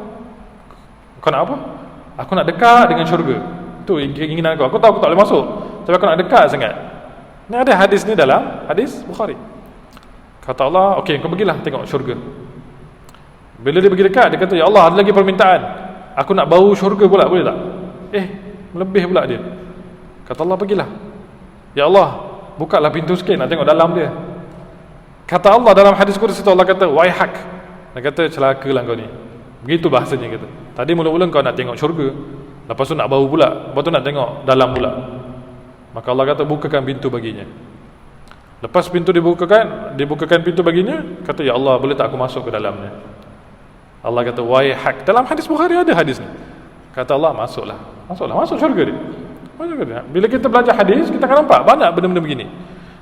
Kau nak apa? Aku nak dekat dengan syurga. Itu keinginan aku. Aku tahu aku tak boleh masuk, tapi aku nak dekat sangat. Ni ada hadis ni dalam hadis Bukhari. Kata Allah, okey kau pergilah tengok syurga. Bila dia pergi dekat, dia kata, ya Allah ada lagi permintaan. Aku nak bau syurga pula, boleh tak? Lebih pula dia. Kata Allah, pergilah. Ya Allah, bukalah pintu sikit nak tengok dalam dia. Kata Allah dalam hadis Qudsi itu, Allah kata, waihak. Dia kata, celakalah kau ni. Begitu bahasanya kata. Tadi mula-mula kau nak tengok syurga, lepas tu nak bau pula, lepas tu nak tengok dalam pula. Maka Allah kata bukakan pintu baginya. Lepas pintu dibukakan pintu baginya, kata ya Allah boleh tak aku masuk ke dalamnya. Allah kata waihak. Dalam hadis Bukhari ada hadis ni. Kata Allah masuk syurga dia. Bila kita belajar hadis, kita akan nampak banyak benda-benda begini.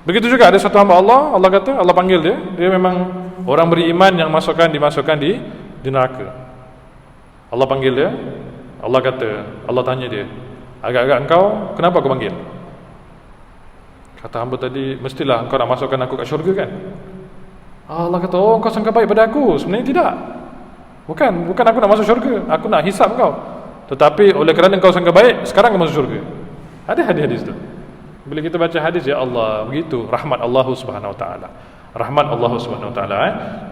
Begitu juga ada satu hamba Allah, Allah kata, Allah panggil dia memang orang beriman yang dimasukkan di neraka. Allah panggil dia, Allah tanya dia, agak-agak engkau kenapa aku panggil? Kata hamba tadi, mestilah engkau nak masukkan aku kat syurga kan? Allah kata, oh engkau sangka baik pada aku. Sebenarnya tidak. Bukan aku nak masuk syurga, aku nak hisap engkau. Tetapi oleh kerana engkau sangka baik, sekarang kau masuk syurga. Ada hadis tu. Bila kita baca hadis, ya Allah, begitu rahmat Allah Subhanahu Wa Taala. Rahmat Allah Subhanahu Wa Taala.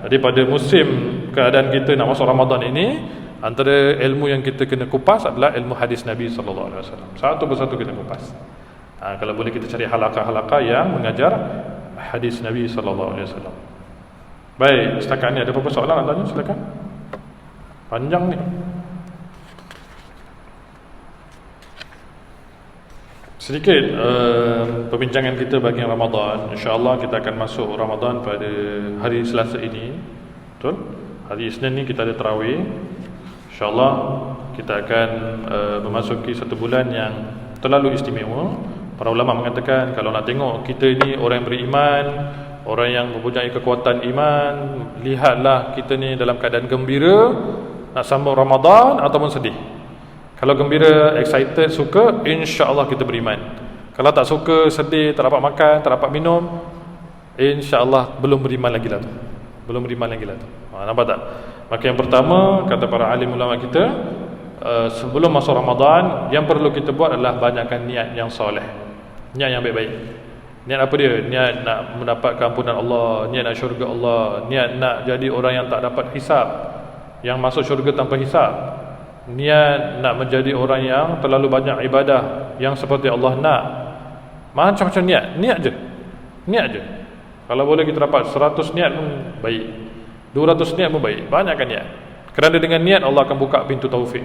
Jadi pada musim keadaan kita nak masuk Ramadan ini, antara ilmu yang kita kena kupas adalah ilmu hadis Nabi sallallahu alaihi wasallam. Satu persatu kita kupas. Kalau boleh kita cari halaqah-halaqah yang mengajar hadis Nabi sallallahu alaihi wasallam. Baik, setakat ni ada apa-apa soalan nak tanya, silakan. Panjang ni. Sedikit perbincangan kita bahagian Ramadan. InsyaAllah kita akan masuk Ramadan pada hari Selasa ini. Betul? Hari Isnin ni kita ada tarawih. InsyaAllah kita akan memasuki satu bulan yang terlalu istimewa. Para ulama mengatakan kalau nak tengok kita ni orang yang beriman, orang yang mempunyai kekuatan iman, lihatlah kita ni dalam keadaan gembira nak sambung Ramadan ataupun sedih. Kalau gembira, excited, suka, insya-Allah kita beriman. Kalau tak suka, sedih, tak dapat makan, tak dapat minum, insya-Allah belum beriman lagi lah tu. Nampak tak? Maka yang pertama, kata para alim ulama kita, sebelum masuk Ramadan, yang perlu kita buat adalah banyakkan niat yang soleh, niat yang baik-baik. Niat apa dia? Niat nak mendapat keampunan Allah, niat nak syurga Allah, niat nak jadi orang yang tak dapat hisab, yang masuk syurga tanpa hisab, niat nak menjadi orang yang terlalu banyak ibadah yang seperti Allah nak. Macam-macam niat je. Niat je. Kalau boleh kita dapat 100 niat pun baik, 200 niat pun baik. Banyakkan niat. Kerana dengan niat Allah akan buka pintu taufik.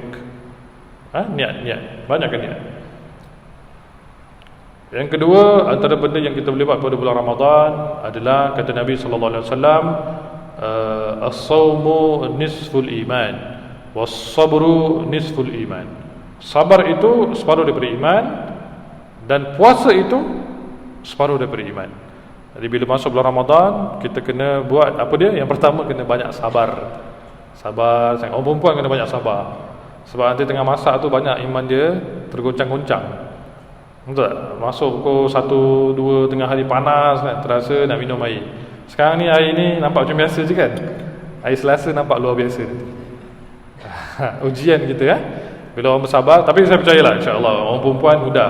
Niat. Banyakkan niat. Yang kedua, antara benda yang kita boleh buat pada bulan Ramadan adalah kata Nabi sallallahu alaihi wasallam, as-sawmu nisful iman, was-sabru nisful iman. Sabar itu separuh daripada iman, dan puasa itu separuh daripada iman. Jadi bila masuk bulan Ramadan, kita kena buat apa dia? Yang pertama, kena banyak sabar. Sabar, orang perempuan kena banyak sabar. Sebab nanti tengah masak tu banyak iman dia tergoncang-goncang. Betul tak? Masuk pukul 1, 2 tengah hari panas kan, terasa nak minum air. Sekarang ni air ni nampak macam biasa je kan? Air Selasa nampak luar biasa. Ujian kita bila orang bersabar. Tapi saya percayalah, insya-Allah orang perempuan mudah,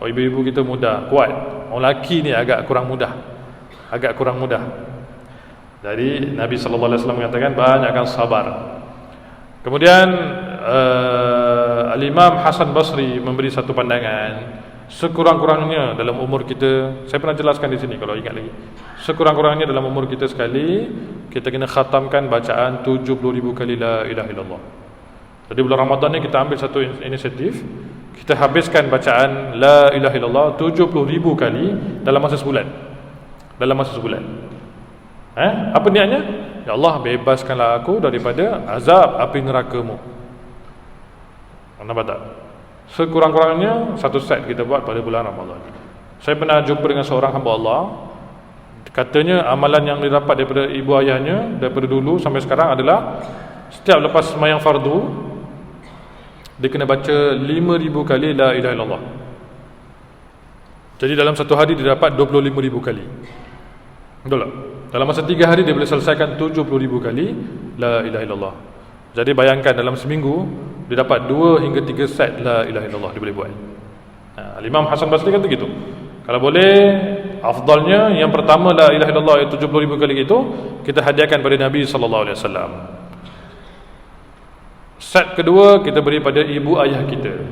ibu-ibu kita mudah, kuat. Orang lelaki ni agak kurang mudah. Jadi Nabi sallallahu alaihi wasallam mengatakan banyakkan sabar. Kemudian Al-Imam Hasan Basri memberi satu pandangan, sekurang-kurangnya dalam umur kita, saya pernah jelaskan di sini kalau ingat lagi, sekurang-kurangnya dalam umur kita sekali, kita kena khatamkan bacaan 70,000 kali la ilaha illallah. Jadi bulan Ramadan ni kita ambil satu inisiatif, kita habiskan bacaan la ilaha illallah 70,000 kali dalam masa sebulan. Apa niatnya? Ya Allah, bebaskanlah aku daripada azab api neraka-Mu. Nampak tak? Sekurang-kurangnya satu set kita buat pada bulan Ramadan. Saya pernah jumpa dengan seorang hamba Allah. Katanya amalan yang dia dapat daripada ibu ayahnya daripada dulu sampai sekarang adalah setiap lepas sembahyang fardu, dia kena baca 5,000 kali la ilaha illallah. Jadi dalam satu hari dia dapat 25,000 kali. Betul tak? Dalam masa 3 hari dia boleh selesaikan 70,000 kali la ilaha illallah. Jadi bayangkan dalam seminggu dia dapat 2 hingga 3 set la ilaha illallah dia boleh buat. Imam Hasan Basri kata gitu. Kalau boleh, afdalnya yang pertama la ilaha illallah 70,000 kali itu kita hadiahkan pada Nabi sallallahu alaihi wasallam. Set kedua kita beri pada ibu ayah kita.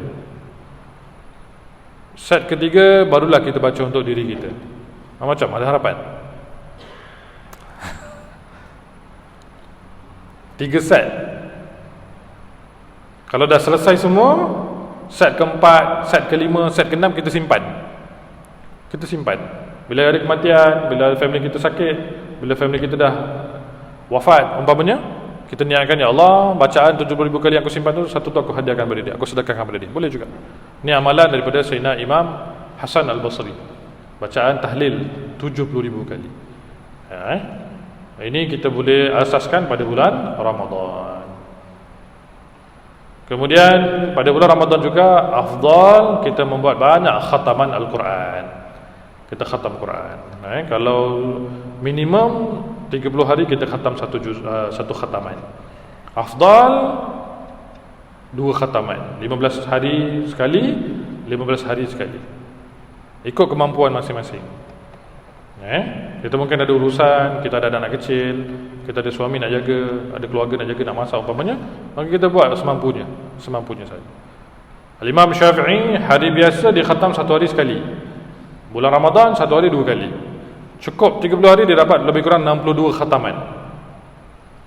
Set ketiga barulah kita baca untuk diri kita. Macam ada harapan. 3 set. Kalau dah selesai semua, set keempat, set kelima, set keenam kita simpan. Bila ada kematian, bila family kita sakit, bila family kita dah wafat umpamanya, kita niatkan, ya Allah, bacaan 70,000 kali yang aku simpan tu, satu tu aku hadiahkan pada dia, aku sedekahkan pada dia. Boleh juga. Ini amalan daripada Sayyidina Imam Hasan Al-Basri. Bacaan tahlil 70,000 kali. Ini kita boleh asaskan pada bulan Ramadan. Kemudian pada bulan Ramadan juga afdal kita membuat banyak khataman Al-Quran. Kita khatam Quran. Kalau minimum 30 hari kita khatam satu khataman. Afdal 2 khataman, 15 hari sekali, 15 hari sekali. Ikut kemampuan masing-masing. Kita mungkin ada urusan, kita ada anak kecil, kita ada suami nak jaga, ada keluarga nak jaga, nak masak umpamanya, maka kita buat semampunya saja. Al-Imam Syafi'i hari biasa dia khatam satu hari sekali. Bulan Ramadan satu hari 2 kali. Cukup 30 hari dia dapat lebih kurang 62 khataman.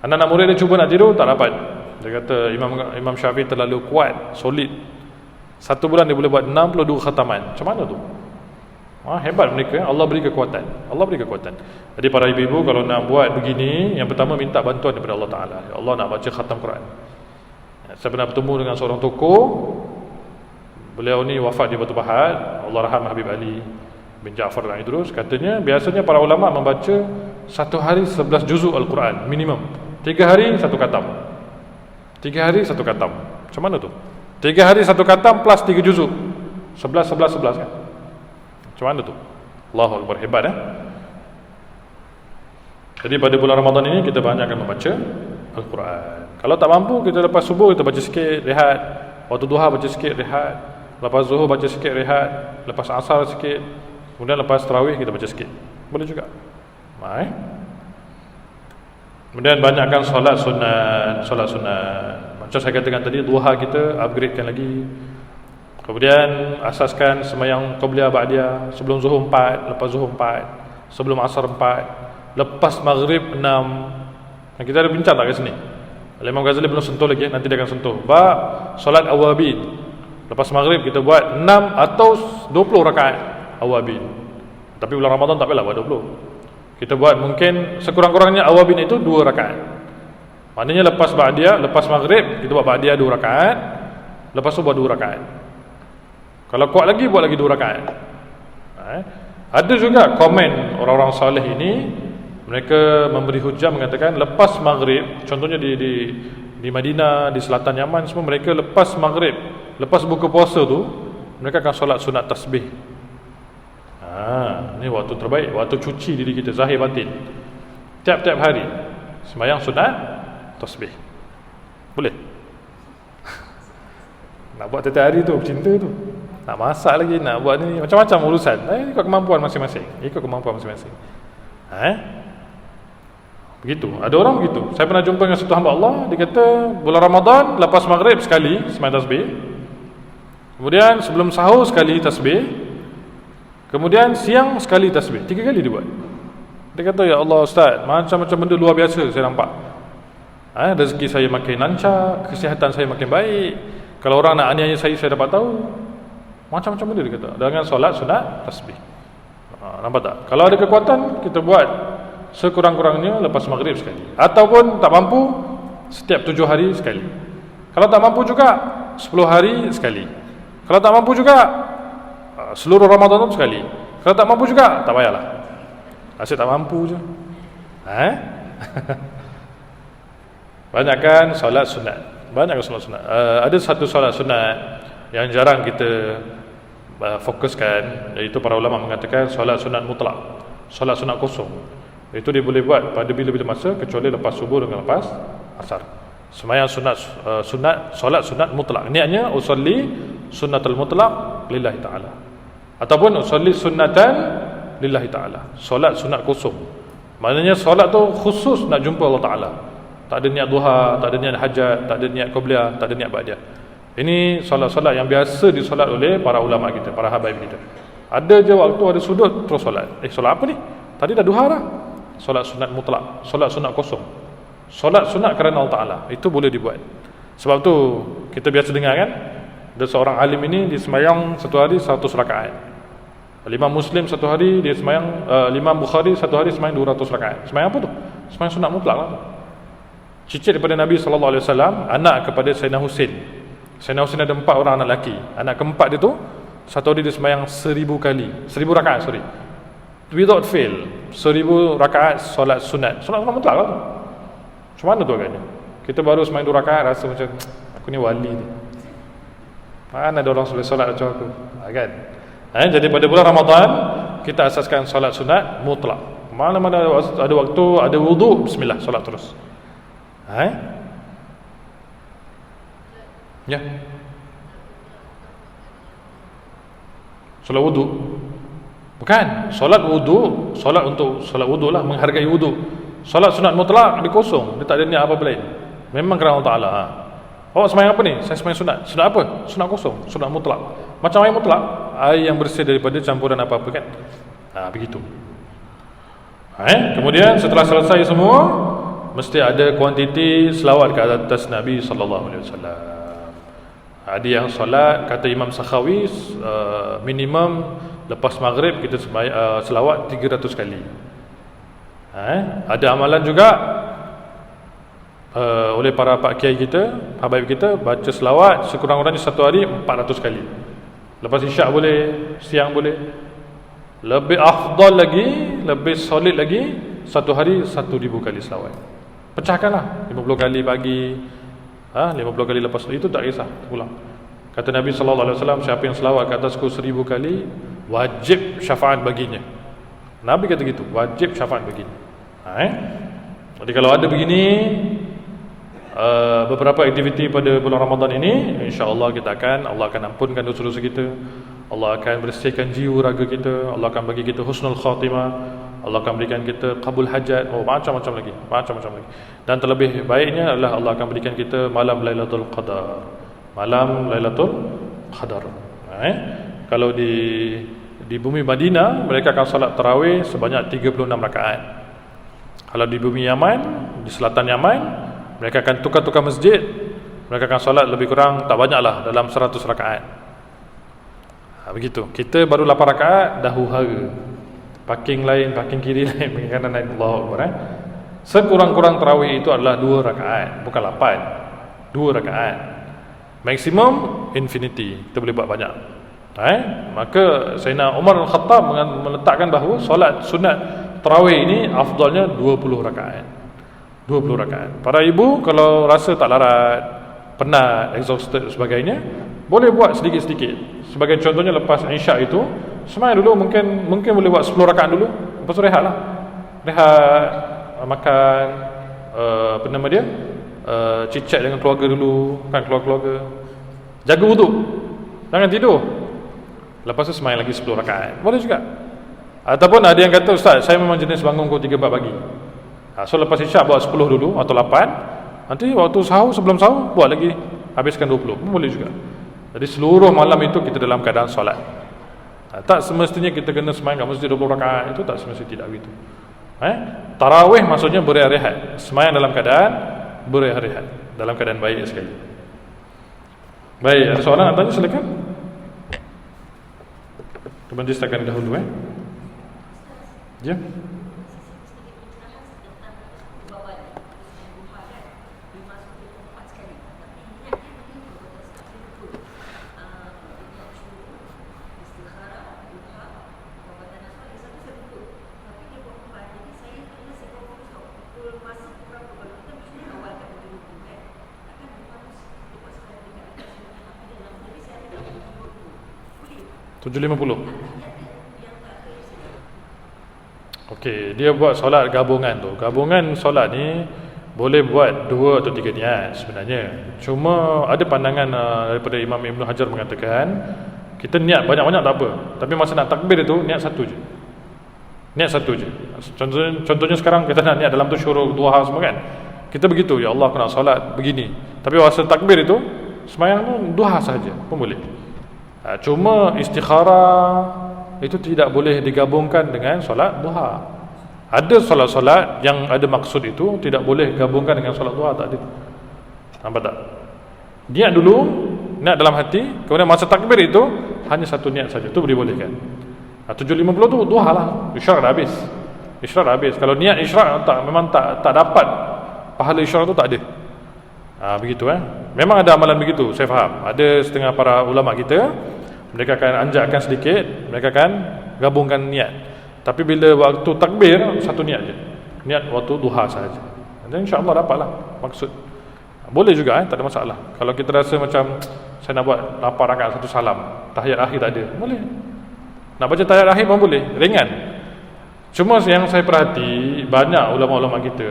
Anak-anak murid dia cuba nak tidur, tak dapat. Dia kata Imam Syafi'i terlalu kuat, solid. Satu bulan dia boleh buat 62 khataman. Macam mana tu? Hebat mereka. Allah beri kekuatan. Jadi para ibu-ibu kalau nak buat begini, yang pertama minta bantuan daripada Allah Ta'ala. Ya Allah, nak baca khatam Quran. Saya pernah bertemu dengan seorang tokoh. Beliau ni wafat di Batu Pahat, Allah rahmat Habib Ali bin Ja'far al-Idrus. Katanya biasanya para ulama membaca satu hari 11 juzuk Al-Quran minimum. 3 hari satu khatam. Macam mana tu? 3 hari satu khatam plus 3 juzuk. 11 kan? Macam mana tu? Allahu Akbar, hebat Jadi pada bulan Ramadan ini kita banyakkan membaca Al-Quran. Kalau tak mampu, kita lepas subuh kita baca sikit, rehat. Waktu duha baca sikit, rehat. Lepas zuhur baca sikit, rehat. Lepas asar sikit. Kemudian lepas tarawih kita baca sikit, boleh juga. Kemudian banyakkan solat sunat. Macam saya katakan tadi, duha kita upgradekan lagi. Kemudian asaskan sembahyang qabliyah ba'diyah, sebelum zuhur 4, lepas zuhur 4, sebelum asar 4, lepas maghrib 6. Kita ada bincang tak kat sini? Imam Ghazali belum sentuh lagi, nanti dia akan sentuh. Solat awabin, lepas maghrib kita buat 6 atau 20 rakaat awabin. Tapi bulan Ramadan tak payahlah buat 20. Kita buat mungkin sekurang-kurangnya awabin itu 2 rakaat. Maknanya lepas ba'diyah, lepas maghrib kita buat ba'diyah 2 rakaat, lepas tu buat 2 rakaat. Kalau kuat lagi, buat lagi 2 rakaat. Ada juga komen orang-orang saleh ini, mereka memberi hujah mengatakan lepas maghrib, contohnya di Madinah, di selatan Yaman semua, mereka lepas maghrib, lepas buka puasa tu, mereka akan solat sunat tasbih. Ini waktu terbaik, waktu cuci diri kita zahir batin. Tiap-tiap hari sembahyang sunat tasbih. Boleh? Nak buat tiap hari tu, cinta tu. Nak masak lagi, nak buat ni, macam-macam urusan. Ikut kemampuan masing-masing. Begitu. Ada orang begitu. Saya pernah jumpa dengan satu hamba Allah, dia kata bulan Ramadan lepas maghrib sekali sembahyang tasbih. Kemudian sebelum sahur sekali tasbih. Kemudian siang sekali tasbih. 3 kali dia buat. Dia kata, ya Allah Ustaz, macam-macam benda luar biasa saya nampak. Rezeki saya makin lancar, kesihatan saya makin baik. Kalau orang nak aniaya saya dapat tahu. Macam-macam benda dia kata. Dengan solat sunat tasbih. Nampak tak? Kalau ada kekuatan, kita buat sekurang-kurangnya lepas maghrib sekali. Ataupun tak mampu, setiap 7 hari sekali. Kalau tak mampu juga, 10 hari sekali. Kalau tak mampu juga, seluruh Ramadan tu sekali. Kalau tak mampu juga, tak payahlah. Asyik tak mampu je. Banyakkan solat sunat. Ada satu solat sunat yang jarang kita fokuskan, iaitu para ulama mengatakan solat sunat mutlak, solat sunat kosong. Itu dia boleh buat pada bila-bila masa, kecuali lepas subuh dengan lepas asar. Sembahyang solat sunat mutlak. Niatnya usolli sunnatul mutlak lillahi ta'ala, ataupun usolli sunnatan lillahi ta'ala, solat sunat kosong. Maknanya solat tu khusus nak jumpa Allah Ta'ala. Tak ada niat duha, tak ada niat hajat, tak ada niat qabliyah, tak ada niat ba'diyah. Ini solat-solat yang biasa disolat oleh para ulama kita, para habaib kita. Ada je waktu ada sudut terus solat. Solat apa ni? Tadi dah duha dah. Solat sunat mutlak, solat sunat kosong. Solat sunat kerana Allah Ta'ala, itu boleh dibuat. Sebab tu kita biasa dengar kan, ada seorang alim ini dia sembahyang satu hari 100 rakaat. Imam Muslim satu hari dia sembahyang, Imam Bukhari satu hari sembahyang 200 rakaat. Sembahyang apa tu? Sembahyang sunat mutlak lah tu. Cicit daripada Nabi SAW, anak kepada Sayyidina Husin. Sayyidina Husin ada 4 orang anak lelaki. Anak keempat dia tu, satu hari dia sembahyang 1000 kali, 1000 rakaat, without fail. 1000 rakaat solat sunat. Solat sunat mutlak lah tu. Macam mana tu agaknya? Kita baru sembahyang 2 rakaat rasa macam aku ni wali ni. Mana ada orang solat macam aku? Kan? Jadi pada bulan Ramadan kita asaskan solat sunat mutlak. Mana-mana ada waktu, ada wudu, bismillah, solat terus. Ya. Solat wudu. Bukan, solat wudu, solat untuk solat wudu lah, menghargai wudu. Solat sunat mutlak dia kosong, dia tak ada niat apa lain. Memang kerana Allah Ta'ala. Awak sembahyang apa ni? Saya sembahyang sunat. Sunat apa? Sunat kosong, sunat mutlak. Macam air mutlak, air yang bersih daripada campuran apa-apa kan. Begitu. Kemudian setelah selesai semua, mesti ada kuantiti selawat ke atas Nabi sallallahu alaihi wasallam. Ada yang solat, kata Imam Sakhawi, minimum lepas maghrib kita selawat 300 kali. Ada amalan juga oleh para pak kiai kita, habaib kita, baca selawat sekurang-kurangnya satu hari 400 kali. Lepas isyak boleh, siang boleh. Lebih afdal lagi, lebih solid lagi, satu hari 1000 kali selawat. Pecahkanlah 50 kali pagi, 50 kali lepas itu tak kisah, pulang. Kata Nabi SAW, siapa yang selawat ke atasku 1000 kali, wajib syafaat baginya. Nabi kata gitu, wajib syafaat baginya. Jadi kalau ada begini beberapa aktiviti pada bulan Ramadan ini, insya-Allah Allah akan ampunkan dosa-dosa kita. Allah akan bersihkan jiwa raga kita, Allah akan bagi kita husnul khatimah, Allah akan berikan kita kabul hajat, macam-macam lagi, macam-macam lagi. Dan terlebih baiknya adalah Allah akan berikan kita malam Lailatul Qadar. Malam Lailatul Qadar. Kalau di bumi Madinah, mereka akan salat tarawih sebanyak 36 rakaat. Kalau di bumi Yaman, di selatan Yaman, mereka akan tukar-tukar masjid. Mereka akan solat lebih kurang tak banyaklah, dalam 100 rakaat. Begitu. Kita baru 8 rakaat dah huru-hara. Parking lain, parking kiri lain, parking kanan lain. Allahu Akbar. Sekurang-kurang tarawih itu adalah 2 rakaat, bukan 8. 2 rakaat. Maksimum infinity. Kita boleh buat banyak. Maka Sayyidina Umar Al-Khattab meletakkan bahawa solat sunat tarawih ini afdalnya 20 rakaat. 20 rakaat. Para ibu kalau rasa tak larat, penat, exhausted sebagainya, boleh buat sedikit-sedikit. Sebagai contohnya lepas Isyak itu, semai dulu mungkin boleh buat 10 rakaat dulu. Lepas tu rehatlah. Rehat, makan, apa nama dia? Chit-chat dengan keluarga dulu, kan keluarga. Jaga wuduk. Jangan tidur. Lepas tu semai lagi 10 rakaat. Boleh juga. Ataupun ada yang kata, Ustaz, saya memang jenis bangun pukul 3 pagi. So lepas Isyak buat 10 dulu atau 8. Nanti waktu sahur, sebelum sahur buat lagi, habiskan 20 pun boleh juga. Jadi seluruh malam itu kita dalam keadaan solat. Tak semestinya kita kena semayang kat masjid 20 rakaat. Itu tak semestinya, tidak begitu. Tarawih maksudnya berehat-rehat. Semayang dalam keadaan berehat-rehat, dalam keadaan baik sekali. Baik, ada soalan nak tanya, silakan. Tuan setakat dahulu Ya. $7.50. Okey, dia buat solat gabungan tu. Gabungan solat ni boleh buat 2 atau 3 niat sebenarnya. Cuma ada pandangan daripada Imam Ibn Hajar mengatakan, kita niat banyak-banyak tak apa, tapi masa nak takbir itu niat satu je. Niat satu je. Contohnya sekarang kita nak niat dalam tu syuruk, duha semua kan. Kita begitu, ya Allah aku nak solat begini. Tapi masa takbir itu sembahyang tu duha sahaja pun boleh. Cuma istikharah itu tidak boleh digabungkan dengan solat duha. Ada solat-solat yang ada maksud itu tidak boleh gabungkan dengan solat duha, tak ada. Nampak tak? Niat dulu, niat dalam hati, kemudian masa takbir itu hanya satu niat saja, itu dibolehkan. 7.50 tu duha lah, isyarat dah habis. Isyarat dah habis. Kalau niat isyarat memang tak dapat pahala isyarat tu, tak ada. Begitu Memang ada amalan begitu, saya faham. Ada setengah para ulama kita, mereka akan anjakkan sedikit, mereka akan gabungkan niat. Tapi bila waktu takbir, satu niat je. Niat waktu duha sahaja. Dan insya-Allah dapatlah maksud. Boleh juga tak ada masalah. Kalau kita rasa macam saya nak buat 8 rakaat satu salam, tahiyat akhir tak ada, boleh. Nak baca tahiyat akhir pun boleh, ringan. Cuma yang saya perhati, banyak ulama-ulama kita,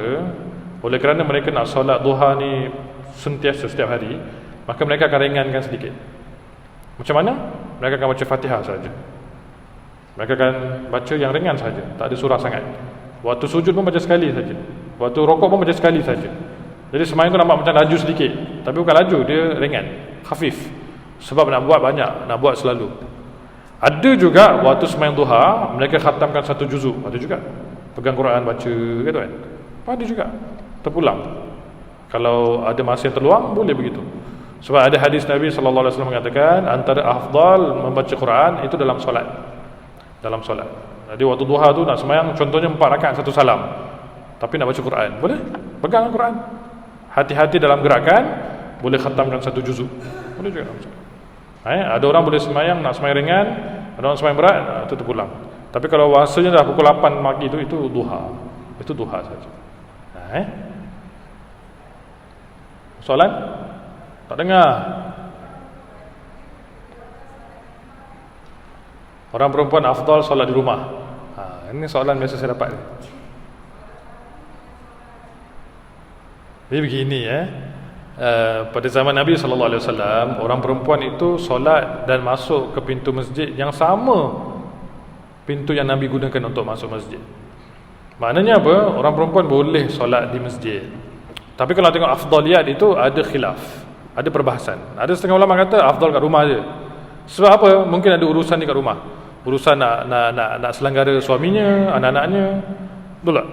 oleh kerana mereka nak solat duha ni sentiasa setiap hari, maka mereka akan ringankan sedikit. Macam mana? Mereka akan baca Fatihah saja. Mereka akan baca yang ringan saja, tak ada surah sangat. Waktu sujud pun baca sekali saja. Waktu rokok pun baca sekali saja. Jadi sembahyang tu nampak macam laju sedikit, tapi bukan laju, dia ringan, khafif. Sebab nak buat banyak, nak buat selalu. Ada juga waktu sembahyang duha, mereka khatamkan satu juzuk. Ada juga. Pegang Quran baca gitu kan. Ada juga. Terpulang. Kalau ada masa yang terluang, boleh begitu. Sebab ada hadis Nabi SAW mengatakan, antara afdal membaca Quran itu dalam solat. Dalam solat. Jadi waktu duha tu nak sembahyang, contohnya 4 rakaat satu salam, tapi nak baca Quran, boleh? Pegang Quran. Hati-hati dalam gerakan, boleh khatamkan satu juzuk. Boleh juga. Ada orang boleh sembahyang, nak sembahyang ringan, ada orang sembahyang berat, itu terpulang. Tapi kalau rasanya dah pukul 8 pagi itu duha. Itu duha saja. Soalan? Tak dengar. Orang perempuan afdal solat di rumah. Ini soalan biasa saya dapat. Jadi begini pada zaman Nabi SAW, orang perempuan itu solat dan masuk ke pintu masjid yang sama pintu yang Nabi gunakan untuk masuk masjid. Maknanya apa? Orang perempuan boleh solat di masjid. Tapi kalau tengok afdaliyat itu ada khilaf, ada perbahasan. Ada setengah ulama kata afdal kat rumah je. Sebab apa? Mungkin ada urusan di kat rumah, urusan nak selenggara suaminya, anak-anaknya, betul tak?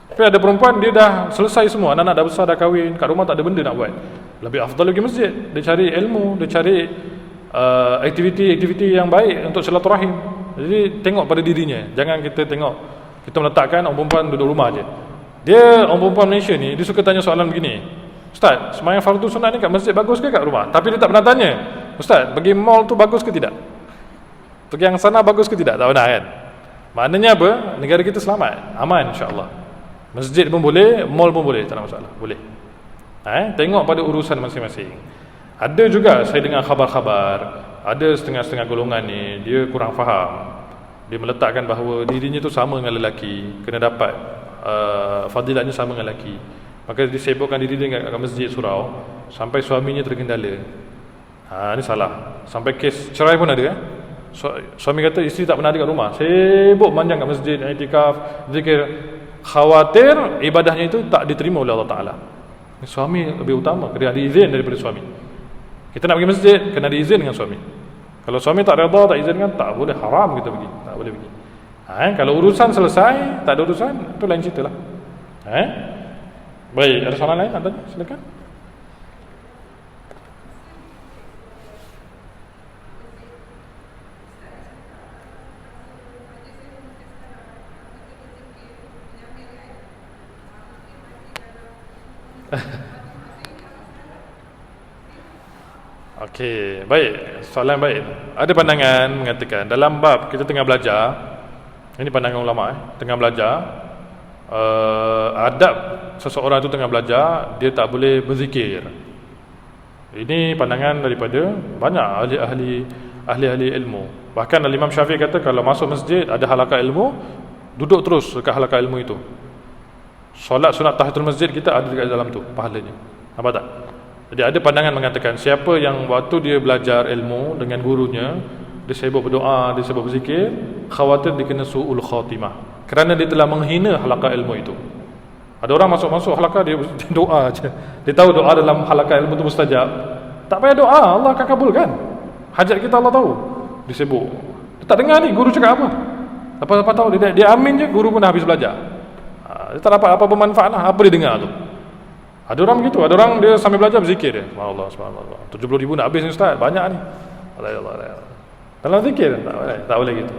Tapi ada perempuan, dia dah selesai semua, anak-anak dah besar, dah kahwin, kat rumah tak ada benda nak buat, lebih afdal lagi masjid. Dia cari ilmu, dia cari aktiviti yang baik untuk silaturahim. Jadi tengok pada dirinya. Jangan kita tengok, kita meletakkan orang perempuan duduk rumah je. Dia orang perempuan Malaysia ni, dia suka tanya soalan begini, Ustaz, sembahyang fardu sunat ni kat masjid bagus ke kat rumah? Tapi dia tak pernah tanya, Ustaz, pergi mall tu bagus ke tidak? Pergi yang sana bagus ke tidak? Tak pernah kan? Maknanya apa? Negara kita selamat, aman insya-Allah. Masjid pun boleh, mall pun boleh, tak ada masalah, boleh. Tengok pada urusan masing-masing. Ada juga saya dengar khabar-khabar, ada setengah-setengah golongan ni dia kurang faham. Dia meletakkan bahawa dirinya tu sama dengan lelaki, kena dapat fadilatnya sama dengan lelaki. Maka disebutkan diri dia kat masjid surau sampai suaminya tergendala. Ini salah. Sampai kes cerai pun ada. Suami kata isteri tak pernah ada kat rumah, sibuk manjang kat masjid, iktikaf, zikir, khawatir ibadahnya itu tak diterima oleh Allah Ta'ala. Suami lebih utama, kena ada izin daripada suami. Kita nak pergi masjid, kena ada izin dengan suami. Kalau suami tak reda, tak izinkan, tak boleh, haram kita pergi, tak boleh pergi. Kalau urusan selesai, tak ada urusan, itu lain cerita lah. Baik, ada soalan lain? Ada? Silakan. Okey, baik. Soalan baik. Ada pandangan mengatakan dalam bab kita tengah belajar, ini pandangan ulama, tengah belajar, adab seseorang itu tengah belajar, dia tak boleh berzikir. Ini pandangan daripada banyak ahli-ahli ilmu. Bahkan Imam Syafi'i kata kalau masuk masjid ada halaqah ilmu, duduk terus dekat halaqah ilmu itu. Solat sunat tahiyatul masjid kita ada dekat dalam tu pahalanya. Nampak tak? Jadi ada pandangan mengatakan siapa yang waktu dia belajar ilmu dengan gurunya, dia sibuk berdoa, dia sibuk berzikir, khawatir dia kena su'ul khatimah kerana dia telah menghina halaqah ilmu itu. Ada orang masuk halaqah dia doa je. Dia tahu doa dalam halaqah ilmu itu mustajab. Tak payah doa, Allah akan kabulkan. Hajat kita Allah tahu. Dia sibuk. Dia tak dengar ni guru cakap apa. Apa tahu dia amin je, guru pun dah habis belajar. Dia tak dapat apa bermanfaat lah, apa dia dengar tu. Ada orang begitu, ada orang dia sambil belajar berzikir dia. Subhanallah, subhanallah. 70,000 nak habis ni ustaz, banyak ni. Allah. Dalam zikir tak boleh gitu.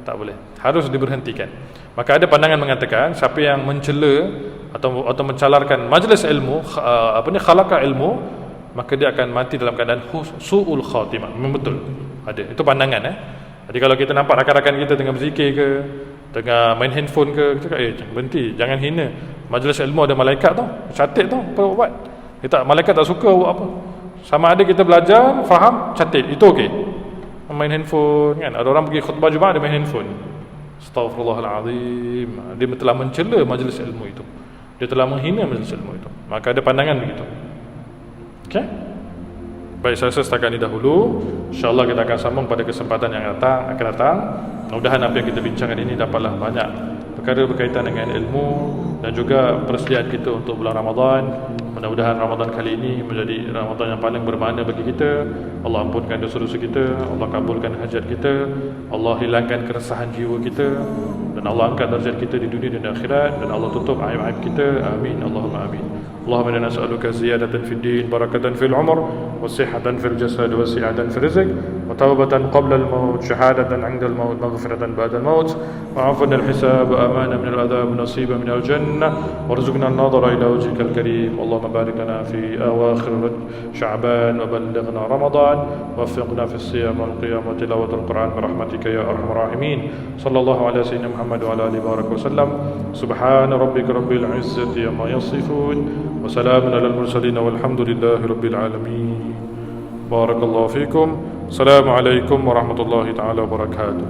Tak boleh. Harus diberhentikan. Maka ada pandangan mengatakan siapa yang mencela atau mencalarkan majlis ilmu, khalaqah ilmu, maka dia akan mati dalam keadaan su'ul khatimah. Memang betul. Ada. Itu pandangan Jadi kalau kita nampak rakan-rakan kita tengah berzikir ke, tengah main handphone ke, kita cakap, berhenti, jangan hina. Majlis ilmu ada malaikat tau, catat tau apa buat. Malaikat tak suka buat apa. Sama ada kita belajar, faham, catat, itu okey. Main handphone kan, ada orang pergi khutbah Jumaat dia main handphone. Astaghfirullahalazim. Dia telah mencela majlis ilmu itu. Dia telah menghina majlis ilmu itu. Maka ada pandangan begitu. Okey? Baik, saya rasa setakat ini dahulu. InsyaAllah kita akan sambung pada kesempatan yang akan datang. Mudah-mudahan apa yang kita bincangkan ini dapatlah banyak perkara berkaitan dengan ilmu dan juga persediaan kita untuk bulan Ramadan. Mudah-mudahan Ramadan kali ini menjadi Ramadan yang paling bermakna bagi kita. Allah ampunkan dosa-dosa kita, Allah kabulkan hajat kita, Allah hilangkan keresahan jiwa kita, dan Allah angkat darjat kita di dunia dan akhirat, dan Allah tutup aib-aib kita. Amin, Allahumma amin. Allahumma inna nas'aluka ziyadatan fid din, barakatan fil umr, wa sihhatan fil jasad, wa si'atan fil rizq, wa tawbatan qabla al-maut, shahadatan 'inda al-maut, maghfiratan ba'da al-maut, wa 'afwan al-hisab, wa amana min al-'adhab, nasiban min al-jannah, warzuqna an-nadhara ila wajhika al-karim. Allahumma barik lana fi awakhir Sya'ban wa ballighna Ramadan, وفقنا في الصيام والقيام وتلاوة القرآن برحمتك يا أرحم الراحمين. صلى الله على سيدنا محمد وعلى آله وبارك وسلم. سبحان ربك رب العزة عما يصفون وسلام على المرسلين والحمد لله رب العالمين. بارك الله فيكم. السلام عليكم ورحمة الله تعالى وبركاته.